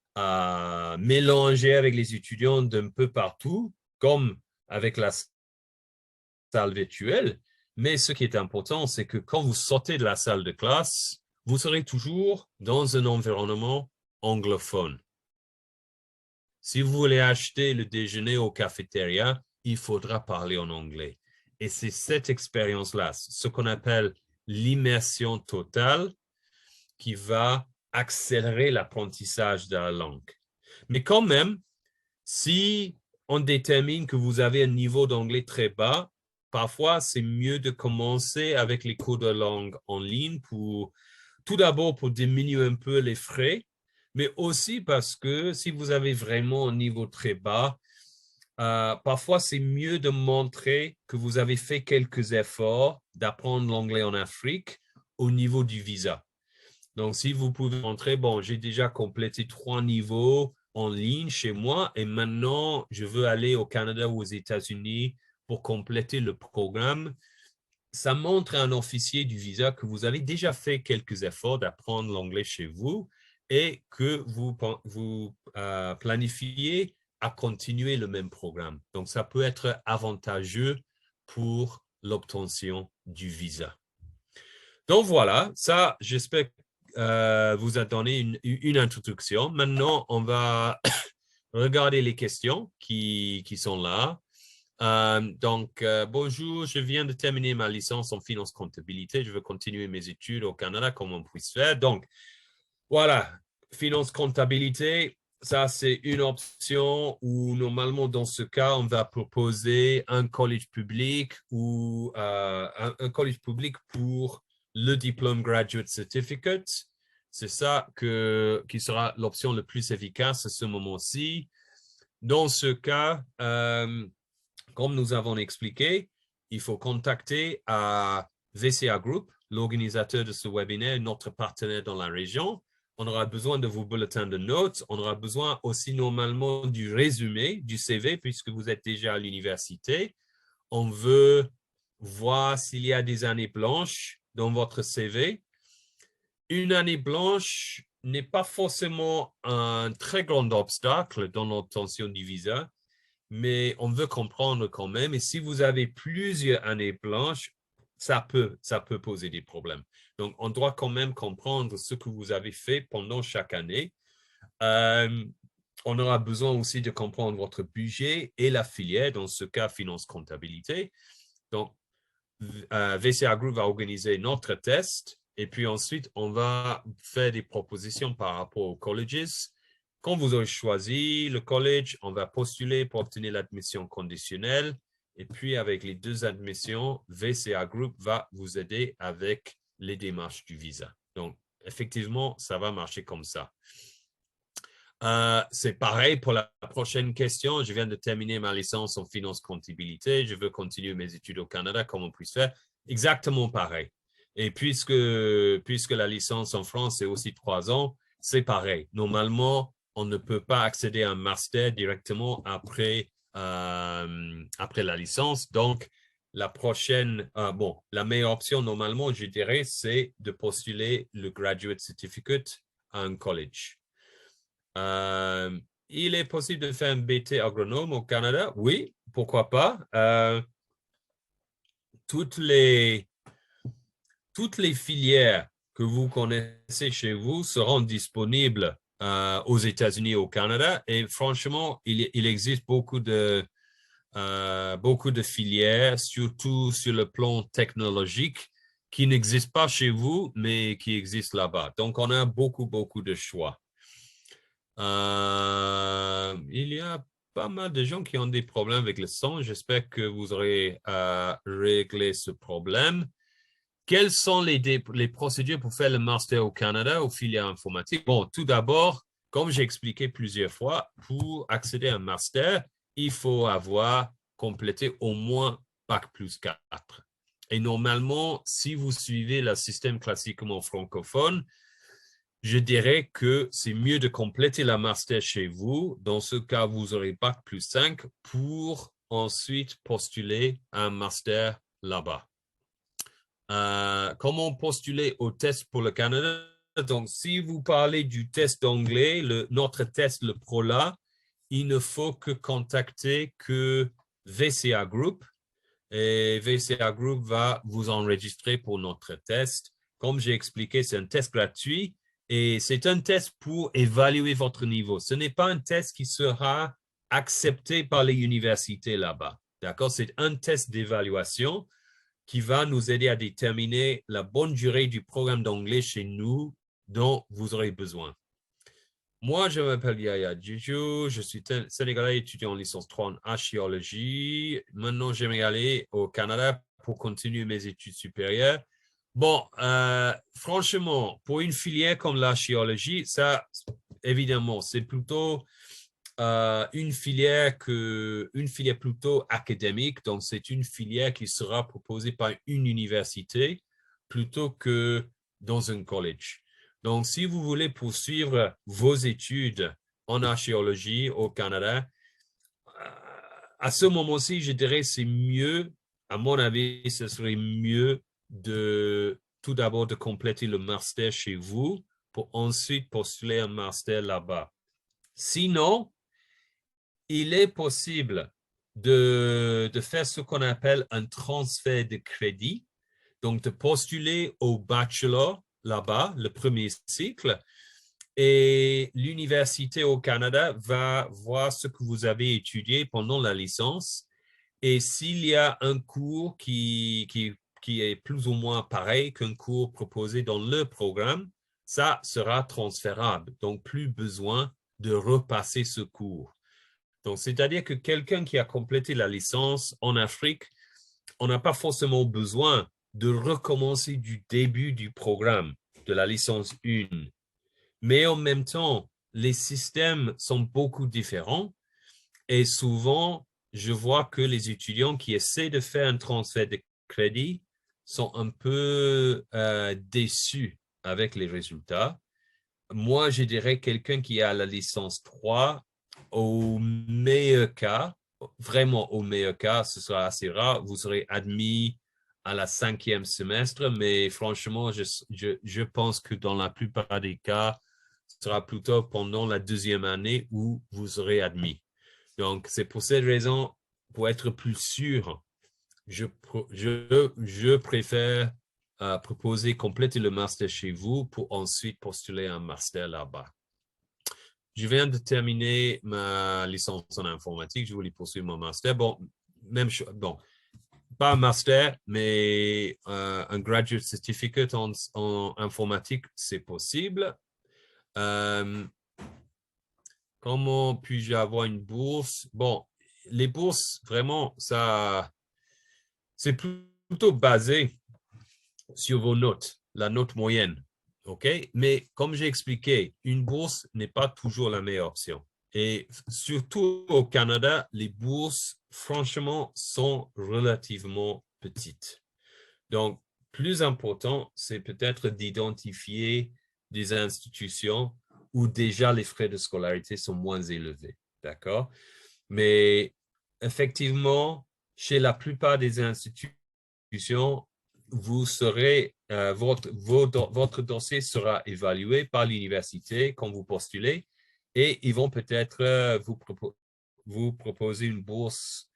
mélangé avec les étudiants d'un peu partout, comme avec la salle virtuelle. Mais ce qui est important, c'est que quand vous sortez de la salle de classe, vous serez toujours dans un environnement anglophone. Si vous voulez acheter le déjeuner au cafétéria, il faudra parler en anglais. Et c'est cette expérience-là, ce qu'on appelle l'immersion totale, qui va accélérer l'apprentissage de la langue. Mais quand même, si on détermine que vous avez un niveau d'anglais très bas, parfois c'est mieux de commencer avec les cours de langue en ligne tout d'abord pour diminuer un peu les frais, mais aussi parce que si vous avez vraiment un niveau très bas, parfois c'est mieux de montrer que vous avez fait quelques efforts d'apprendre l'anglais en Afrique au niveau du visa. Donc, si vous pouvez montrer, bon, j'ai déjà complété 3 niveaux en ligne chez moi et maintenant, je veux aller au Canada ou aux États-Unis pour compléter le programme. Ça montre à un officier du visa que vous avez déjà fait quelques efforts d'apprendre l'anglais chez vous et que vous planifiez à continuer le même programme. Donc, ça peut être avantageux pour l'obtention du visa. Donc, voilà, ça, j'espère vous a donné une introduction. Maintenant, on va regarder les questions qui sont là. Bonjour, je viens de terminer ma licence en finance comptabilité. Je veux continuer mes études au Canada, comment on puisse faire. Donc, voilà, finance comptabilité, ça, c'est une option où normalement, dans ce cas, on va proposer un collège public ou un collège public pour le diplôme Graduate Certificate. C'est ça qui sera l'option la plus efficace à ce moment-ci. Dans ce cas, comme nous avons expliqué, il faut contacter VCA Group, l'organisateur de ce webinaire, notre partenaire dans la région. On aura besoin de vos bulletins de notes. On aura besoin aussi normalement du résumé, du CV, puisque vous êtes déjà à l'université. On veut voir s'il y a des années blanches dans votre CV. Une année blanche n'est pas forcément un très grand obstacle dans l'obtention du visa, mais on veut comprendre quand même. Et si vous avez plusieurs années blanches, ça peut poser des problèmes. Donc, on doit quand même comprendre ce que vous avez fait pendant chaque année. On aura besoin aussi de comprendre votre budget et la filière, dans ce cas, finance comptabilité. Donc, VCA Group va organiser notre test et puis ensuite, on va faire des propositions par rapport aux colleges. Quand vous aurez choisi le college, on va postuler pour obtenir l'admission conditionnelle. Et puis, avec les 2 admissions, VCA Group va vous aider avec les démarches du visa. Donc, effectivement, ça va marcher comme ça. C'est pareil pour la prochaine question. Je viens de terminer ma licence en finance comptabilité. Je veux continuer mes études au Canada. Comment on puisse faire? Exactement pareil. Et puisque la licence en France, c'est aussi 3 ans, c'est pareil. Normalement, on ne peut pas accéder à un master directement après la licence. Donc, la meilleure option, normalement, je dirais, c'est de postuler le Graduate Certificate à un college. Il est possible de faire un BT agronome au Canada? Oui, pourquoi pas. Toutes les filières que vous connaissez chez vous seront disponibles aux États-Unis et au Canada. Et franchement, il existe beaucoup de filières, surtout sur le plan technologique, qui n'existent pas chez vous, mais qui existent là-bas. Donc, on a beaucoup de choix. Il y a pas mal de gens qui ont des problèmes avec le son. J'espère que vous aurez réglé ce problème. Quelles sont les procédures pour faire le master au Canada aux filières informatiques? Bon, tout d'abord, comme j'ai expliqué plusieurs fois, pour accéder à un master, il faut avoir complété au moins Bac+4. Et normalement, si vous suivez le système classiquement francophone, je dirais que c'est mieux de compléter la master chez vous. Dans ce cas, vous aurez Bac+5 pour ensuite postuler un master là-bas. Comment postuler au test pour le Canada? Donc, si vous parlez du test d'anglais, notre test, le ProLA, il ne faut que contacter que VCA Group. et VCA Group va vous enregistrer pour notre test. Comme j'ai expliqué, c'est un test gratuit et c'est un test pour évaluer votre niveau. Ce n'est pas un test qui sera accepté par les universités là-bas. D'accord? C'est un test d'évaluation qui va nous aider à déterminer la bonne durée du programme d'anglais chez nous dont vous aurez besoin. Moi, je m'appelle Yaya Djidjo, je suis sénégalais étudiant en licence 3 en archéologie. Maintenant, j'aimerais aller au Canada pour continuer mes études supérieures. Bon, franchement, pour une filière comme l'archéologie, ça, évidemment, c'est plutôt une filière plutôt académique. Donc, c'est une filière qui sera proposée par une université plutôt que dans un collège. Donc, si vous voulez poursuivre vos études en archéologie au Canada, à ce moment-ci, je dirais c'est mieux, à mon avis, ce serait mieux de tout d'abord de compléter le master chez vous pour ensuite postuler un master là-bas. Sinon, il est possible de faire ce qu'on appelle un transfert de crédit, donc de postuler au bachelor là-bas, le premier cycle, et l'université au Canada va voir ce que vous avez étudié pendant la licence. Et s'il y a un cours qui est plus ou moins pareil qu'un cours proposé dans le programme, ça sera transférable. Donc, plus besoin de repasser ce cours. Donc, c'est-à-dire que quelqu'un qui a complété la licence en Afrique, on n'a pas forcément besoin de recommencer du début du programme de la licence 1. Mais en même temps, les systèmes sont beaucoup différents et souvent, je vois que les étudiants qui essaient de faire un transfert de crédit sont un peu déçus avec les résultats. Moi, je dirais quelqu'un qui a la licence 3, au meilleur cas, vraiment au meilleur cas, ce sera assez rare, vous serez admis à la 5e semestre, mais franchement, je pense que dans la plupart des cas, ce sera plutôt pendant la 2e année où vous serez admis. Donc, c'est pour cette raison, pour être plus sûr, je préfère proposer compléter le master chez vous pour ensuite postuler un master là-bas. Je viens de terminer ma licence en informatique. Je voulais poursuivre mon master. Bon, même chose. Bon, pas un master, mais un graduate certificate en informatique, c'est possible. Comment puis-je avoir une bourse? Bon, les bourses, vraiment, ça, c'est plutôt basé sur vos notes, la note moyenne. OK? Mais comme j'ai expliqué, une bourse n'est pas toujours la meilleure option. Et surtout au Canada, les bourses, franchement, sont relativement petites. Donc, plus important, c'est peut-être d'identifier des institutions où déjà les frais de scolarité sont moins élevés. D'accord? Mais effectivement, chez la plupart des institutions, vous serez, votre dossier sera évalué par l'université quand vous postulez et ils vont peut-être vous proposer une bourse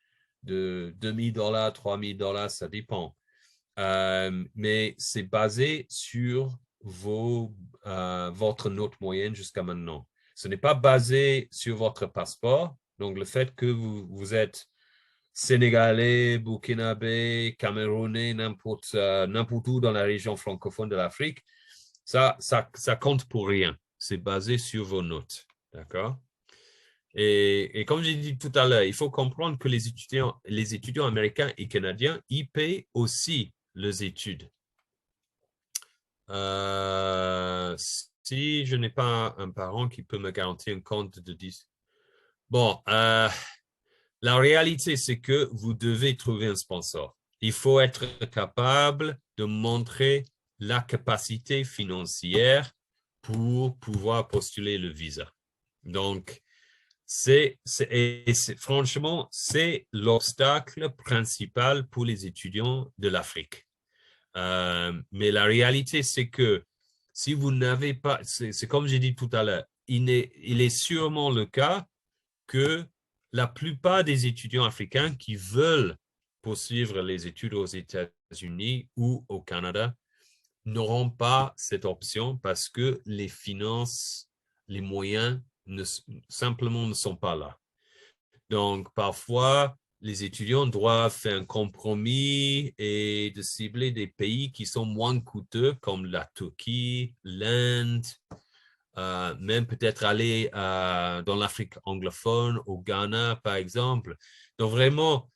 de $2 000, $3 000, ça dépend. Mais c'est basé sur votre note moyenne jusqu'à maintenant. Ce n'est pas basé sur votre passeport. Donc, le fait que vous êtes Sénégalais, Burkinabé, Camerounais, n'importe où dans la région francophone de l'Afrique, ça compte pour rien. C'est basé sur vos notes. D'accord? Et comme j'ai dit tout à l'heure, il faut comprendre que les étudiants américains et canadiens, ils paient aussi les études. Si je n'ai pas un parent qui peut me garantir un compte de 10. Bon, la réalité, c'est que vous devez trouver un sponsor. Il faut être capable de montrer la capacité financière pour pouvoir postuler le visa. Donc, franchement, c'est l'obstacle principal pour les étudiants de l'Afrique. Mais la réalité, c'est que si vous n'avez pas, c'est comme j'ai dit tout à l'heure, il est sûrement le cas que la plupart des étudiants africains qui veulent poursuivre les études aux États-Unis ou au Canada n'auront pas cette option parce que les finances, les moyens simplement ne sont pas là. Donc, parfois, les étudiants doivent faire un compromis et de cibler des pays qui sont moins coûteux comme la Turquie, l'Inde, même peut-être aller dans l'Afrique anglophone, au Ghana, par exemple. Donc, vraiment,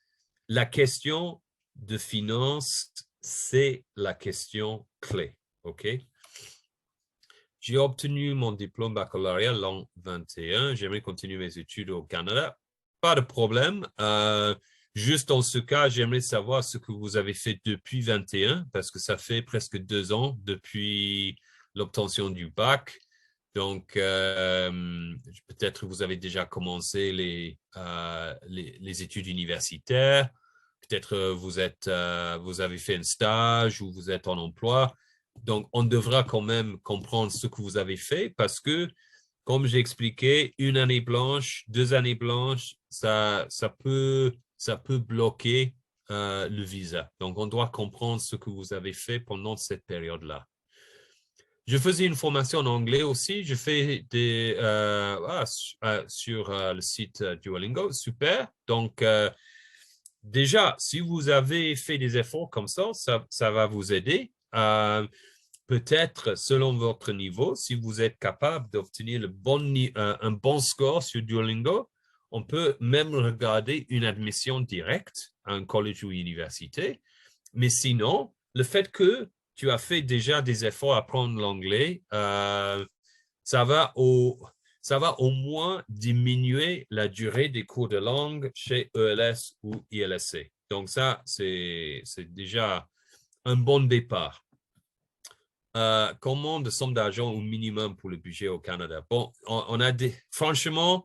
la question de finance, c'est la question clé. OK? J'ai obtenu mon diplôme baccalauréat l'an 21. J'aimerais continuer mes études au Canada. Pas de problème. Juste dans ce cas, j'aimerais savoir ce que vous avez fait depuis 21, parce que ça fait presque 2 ans depuis l'obtention du bac. Donc, peut-être vous avez déjà commencé les études universitaires. Peut-être vous avez fait un stage ou vous êtes en emploi. Donc, on devra quand même comprendre ce que vous avez fait parce que, comme j'ai expliqué, 1 année blanche, 2 années blanches, ça peut bloquer le visa. Donc, on doit comprendre ce que vous avez fait pendant cette période-là. Je faisais une formation en anglais aussi. Je fais sur le site Duolingo. Super. Donc, déjà, si vous avez fait des efforts comme ça va vous aider. Peut-être, selon votre niveau, si vous êtes capable d'obtenir un bon score sur Duolingo, on peut même regarder une admission directe à un collège ou université. Mais sinon, le fait que tu as fait déjà des efforts à apprendre l'anglais, ça va au moins diminuer la durée des cours de langue chez ELS ou ILSC. Donc ça, c'est déjà un bon départ. Combien de sommes d'argent au minimum pour le budget au Canada? Bon, on a franchement,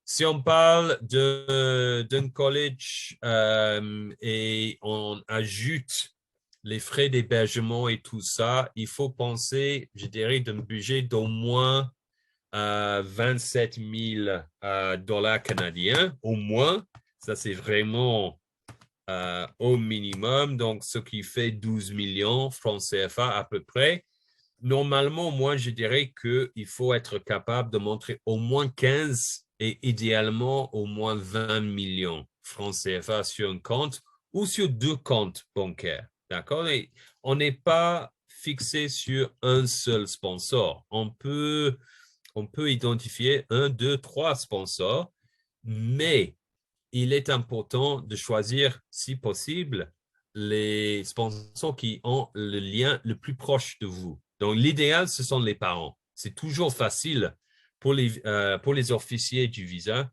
si on parle d'un collège et on ajoute les frais d'hébergement et tout ça, il faut penser, je dirais, d'un budget d'au moins 27 000 dollars canadiens, au moins. Ça, c'est vraiment au minimum, donc ce qui fait 12 millions francs CFA à peu près. Normalement, moi, je dirais qu'il faut être capable de montrer au moins 15 et idéalement au moins 20 millions francs CFA sur un compte ou sur 2 comptes bancaires. D'accord? Et on n'est pas fixé sur un seul sponsor. On peut identifier 1, 2, 3 sponsors, mais il est important de choisir, si possible, les sponsors qui ont le lien le plus proche de vous. Donc, l'idéal, ce sont les parents. C'est toujours facile pour les officiers du visa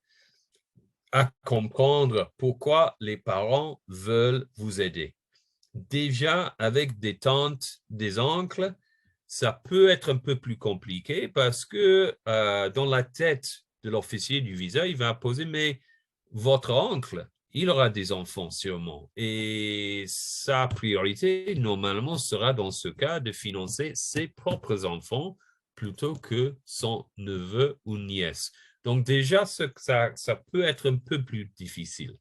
à comprendre pourquoi les parents veulent vous aider. Déjà, avec des tantes, des oncles, ça peut être un peu plus compliqué parce que dans la tête de l'officier du visa, il va poser, mais votre oncle, il aura des enfants sûrement. Et sa priorité, normalement, sera dans ce cas de financer ses propres enfants plutôt que son neveu ou nièce. Donc déjà, ça peut être un peu plus difficile.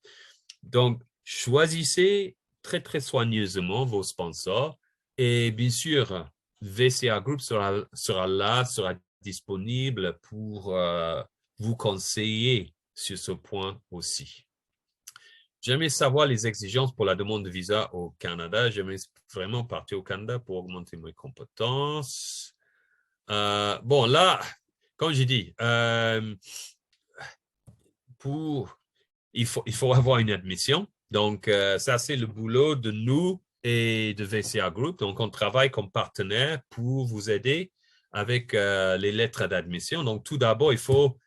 Donc, choisissez très, très soigneusement vos sponsors. Et bien sûr, VCA Group sera là, sera disponible pour vous conseiller sur ce point aussi. J'aimerais savoir les exigences pour la demande de visa au Canada. J'aimerais vraiment partir au Canada pour augmenter mes compétences. Bon, là, comme j'ai dit, il faut avoir une admission. Donc, ça, c'est le boulot de nous et de VCA Group. Donc, on travaille comme partenaire pour vous aider avec les lettres d'admission. Donc, tout d'abord, il faut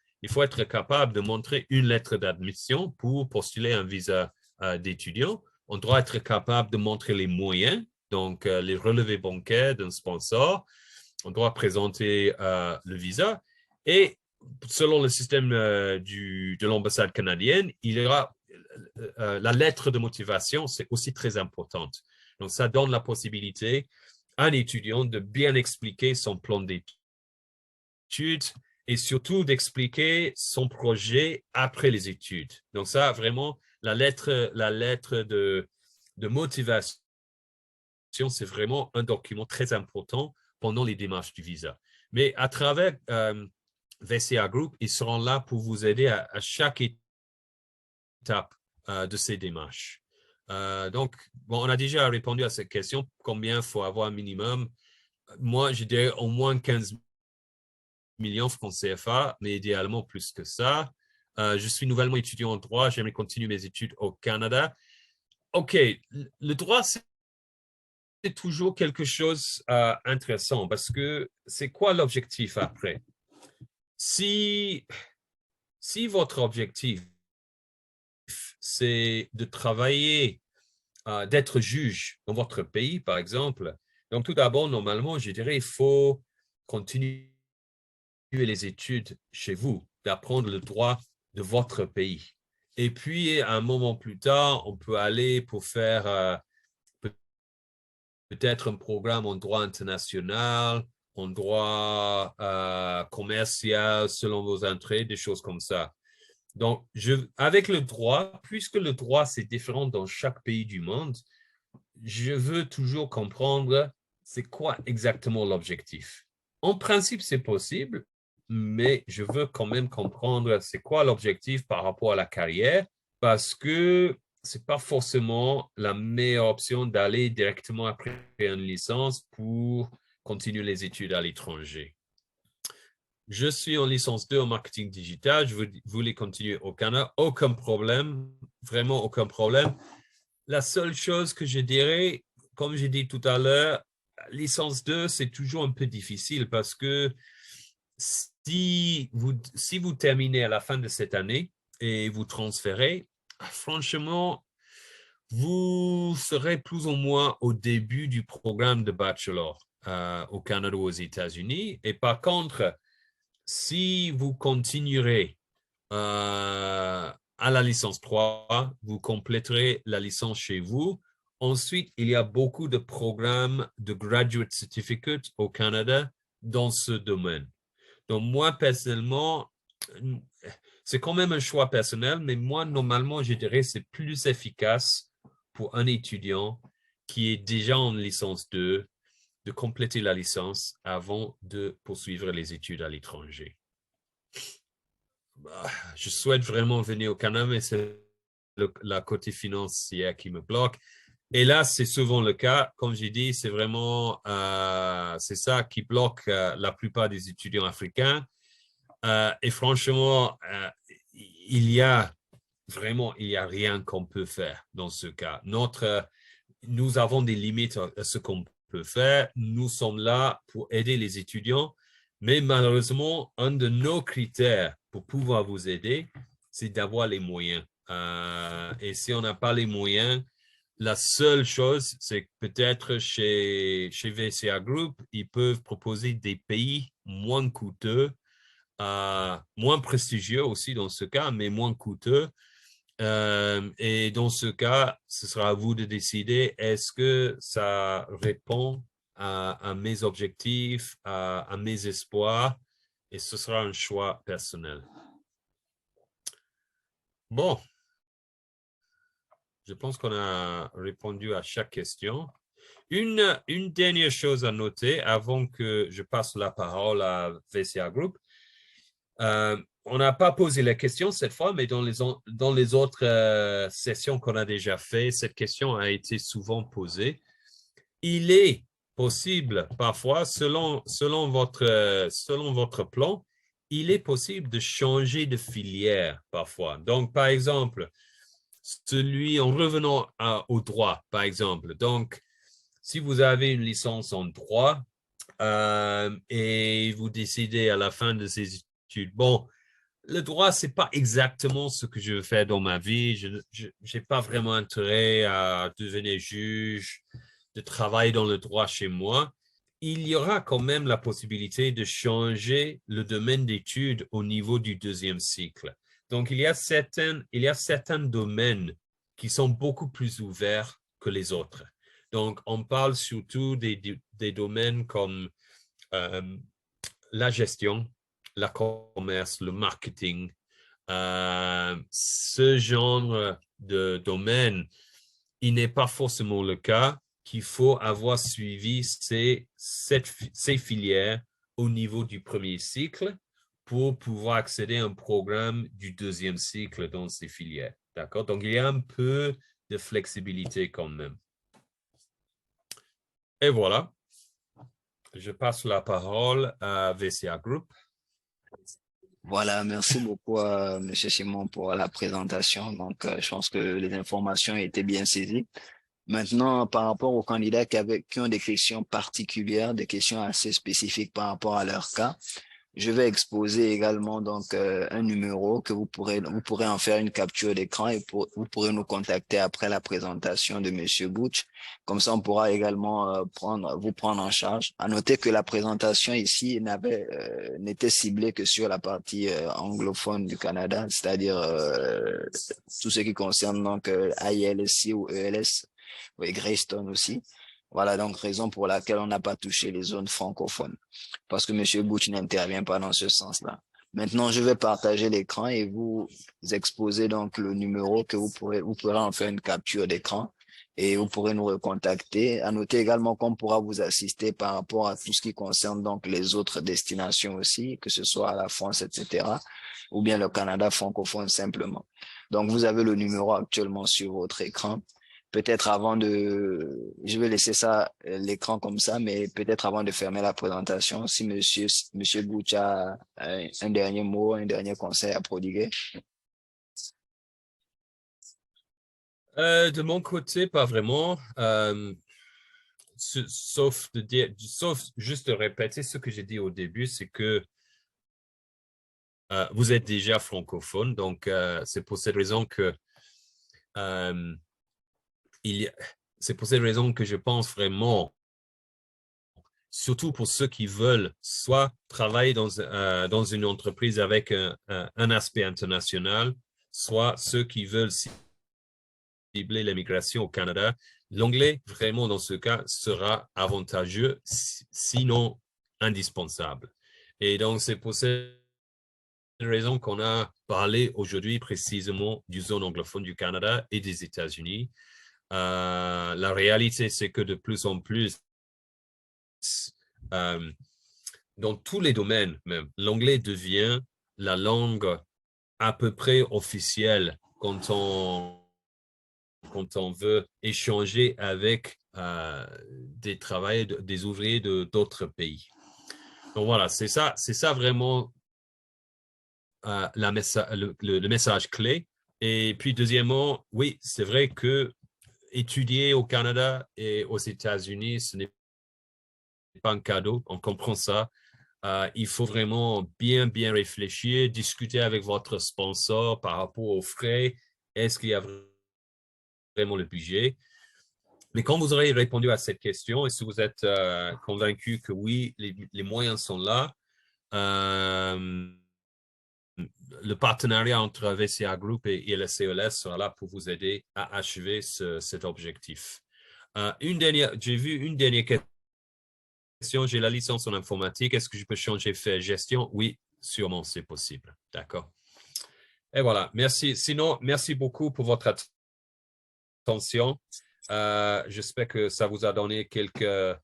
être capable de montrer une lettre d'admission pour postuler un visa d'étudiant. On doit être capable de montrer les moyens, donc les relevés bancaires d'un sponsor. On doit présenter le visa. Et selon le système de l'ambassade canadienne, il y aura la lettre de motivation, c'est aussi très importante. Donc, ça donne la possibilité à un étudiant de bien expliquer son plan d'études et surtout d'expliquer son projet après les études. Donc, ça, vraiment, la lettre de motivation, c'est vraiment un document très important pendant les démarches du visa. Mais à travers VCA Group, ils seront là pour vous aider à chaque étape de ces démarches. Donc, bon, on a déjà répondu à cette question, combien il faut avoir un minimum. Moi, je dirais au moins 15 millions francs CFA, mais idéalement plus que ça. Je suis nouvellement étudiant en droit, j'aimerais continuer mes études au Canada. OK, le droit, c'est toujours quelque chose d'intéressant parce que c'est quoi l'objectif après? Si votre objectif, c'est de travailler, d'être juge dans votre pays, par exemple, donc tout d'abord, normalement, je dirais, il faut continuer les études chez vous, d'apprendre le droit de votre pays. Et puis, à un moment plus tard, on peut aller pour faire peut-être un programme en droit international, en droit commercial, selon vos entrées, des choses comme ça. Donc, avec le droit, puisque le droit, c'est différent dans chaque pays du monde, je veux toujours comprendre c'est quoi exactement l'objectif. En principe, c'est possible, mais je veux quand même comprendre c'est quoi l'objectif par rapport à la carrière, parce que c'est pas forcément la meilleure option d'aller directement après une licence pour continuer les études à l'étranger. Je suis en licence 2 en marketing digital. Je voulais continuer au Canada. Aucun problème, vraiment aucun problème. La seule chose que je dirais, comme j'ai dit tout à l'heure, licence 2, c'est toujours un peu difficile parce que si vous terminez à la fin de cette année et vous transférez, franchement, vous serez plus ou moins au début du programme de bachelor au Canada ou aux États-Unis. Et par contre, si vous continuerez à la licence 3, vous compléterez la licence chez vous. Ensuite, il y a beaucoup de programmes de graduate certificate au Canada dans ce domaine. Donc, moi, personnellement, c'est quand même un choix personnel, mais moi, normalement, je dirais que c'est plus efficace pour un étudiant qui est déjà en licence 2 de compléter la licence avant de poursuivre les études à l'étranger. Je souhaite vraiment venir au Canada, mais c'est la côté financière qui me bloque. Et là, c'est souvent le cas. Comme j'ai dit, c'est vraiment c'est ça qui bloque la plupart des étudiants africains. Et franchement, il y a rien qu'on peut faire dans ce cas. Nous avons des limites à ce qu'on peut faire. Nous sommes là pour aider les étudiants, mais malheureusement, un de nos critères pour pouvoir vous aider, c'est d'avoir les moyens. Et si on n'a pas les moyens, la seule chose, c'est que peut-être chez VCA Group, ils peuvent proposer des pays moins coûteux, moins prestigieux aussi dans ce cas, mais moins coûteux. Et dans ce cas, ce sera à vous de décider est-ce que ça répond à mes objectifs, à mes espoirs, et ce sera un choix personnel. Bon, je pense qu'on a répondu à chaque question. Une dernière chose à noter avant que je passe la parole à VCA Group. On n'a pas posé la question cette fois, mais dans les autres sessions qu'on a déjà fait, cette question a été souvent posée. Il est possible, parfois, selon votre plan, il est possible de changer de filière parfois. Donc, par exemple, en revenant au droit, par exemple. Donc, si vous avez une licence en droit et vous décidez à la fin de ces études, bon, le droit, c'est pas exactement ce que je veux faire dans ma vie. Je n'ai pas vraiment intérêt à devenir juge, de travailler dans le droit chez moi. Il y aura quand même la possibilité de changer le domaine d'études au niveau du deuxième cycle. Donc, il y a certains domaines qui sont beaucoup plus ouverts que les autres. Donc, on parle surtout des domaines comme la gestion, la commerce, le marketing, ce genre de domaine, il n'est pas forcément le cas qu'il faut avoir suivi ces filières au niveau du premier cycle pour pouvoir accéder à un programme du deuxième cycle dans ces filières. D'accord? Donc, il y a un peu de flexibilité quand même. Et voilà, je passe la parole à VCA Group. Voilà, merci beaucoup à M. Simon pour la présentation. Donc, je pense que les informations étaient bien saisies. Maintenant, par rapport aux candidats qui ont des questions particulières, des questions assez spécifiques par rapport à leur cas, je vais exposer également donc un numéro que vous pourrez en faire une capture d'écran et vous pourrez nous contacter après la présentation de Monsieur Butch. Comme ça, on pourra également vous prendre en charge. À noter que la présentation ici n'était ciblée que sur la partie anglophone du Canada, c'est-à-dire tout ce qui concerne donc ILSC ou ELS, oui, Greystone aussi. Voilà donc raison pour laquelle on n'a pas touché les zones francophones parce que Monsieur Butch n'intervient pas dans ce sens-là. Maintenant, je vais partager l'écran et vous exposer donc le numéro que vous pourrez en faire une capture d'écran et vous pourrez nous recontacter. À noter également qu'on pourra vous assister par rapport à tout ce qui concerne donc les autres destinations aussi, que ce soit à la France, etc., ou bien le Canada francophone simplement. Donc, vous avez le numéro actuellement sur votre écran. Peut-être je vais laisser ça, l'écran comme ça, mais peut-être avant de fermer la présentation, si monsieur Butch a un dernier mot, un dernier conseil à prodiguer. De mon côté, pas vraiment. Sauf juste de répéter ce que j'ai dit au début, c'est que vous êtes déjà francophone, donc c'est pour cette raison que c'est pour cette raison que je pense vraiment, surtout pour ceux qui veulent soit travailler dans une entreprise avec un aspect international, soit ceux qui veulent cibler l'immigration au Canada, l'anglais, vraiment, dans ce cas, sera avantageux, sinon indispensable. Et donc, c'est pour cette raison qu'on a parlé aujourd'hui précisément du zone anglophone du Canada et des États-Unis. La réalité, c'est que de plus en plus, dans tous les domaines, même, l'anglais devient la langue à peu près officielle quand on veut échanger avec des travailleurs, des ouvriers d'autres pays. Donc voilà, c'est ça vraiment le message clé. Et puis deuxièmement, oui, c'est vrai que étudier au Canada et aux États-Unis, ce n'est pas un cadeau, on comprend ça. Il faut vraiment bien réfléchir, discuter avec votre sponsor par rapport aux frais. Est-ce qu'il y a vraiment le budget? Mais quand vous aurez répondu à cette question et si vous êtes convaincu que oui, les moyens sont là, le partenariat entre VCA Group et le CELS sera là pour vous aider à achever cet objectif. J'ai vu une dernière question. J'ai la licence en informatique. Est-ce que je peux changer faire gestion? Oui, sûrement, c'est possible. D'accord. Et voilà. Merci. Sinon, merci beaucoup pour votre attention. J'espère que ça vous a donné quelques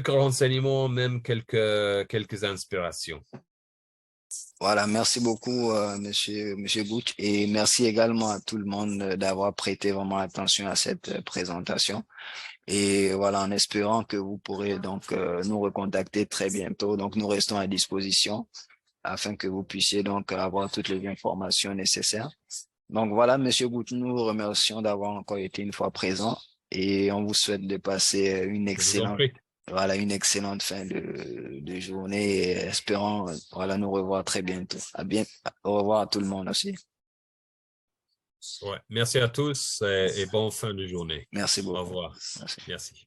renseignements, même quelques inspirations. Voilà, merci beaucoup, monsieur Butch, et merci également à tout le monde d'avoir prêté vraiment attention à cette présentation. Et voilà, en espérant que vous pourrez donc nous recontacter très bientôt. Donc, nous restons à disposition afin que vous puissiez donc avoir toutes les informations nécessaires. Donc voilà, monsieur Butch, nous vous remercions d'avoir encore été une fois présent et on vous souhaite de passer Je vous en prie. une excellente fin de journée et espérons voilà, nous revoir très bientôt. Au revoir à tout le monde aussi. Ouais. Merci à tous et bonne fin de journée. Merci Au beaucoup. revoir. Merci. Merci.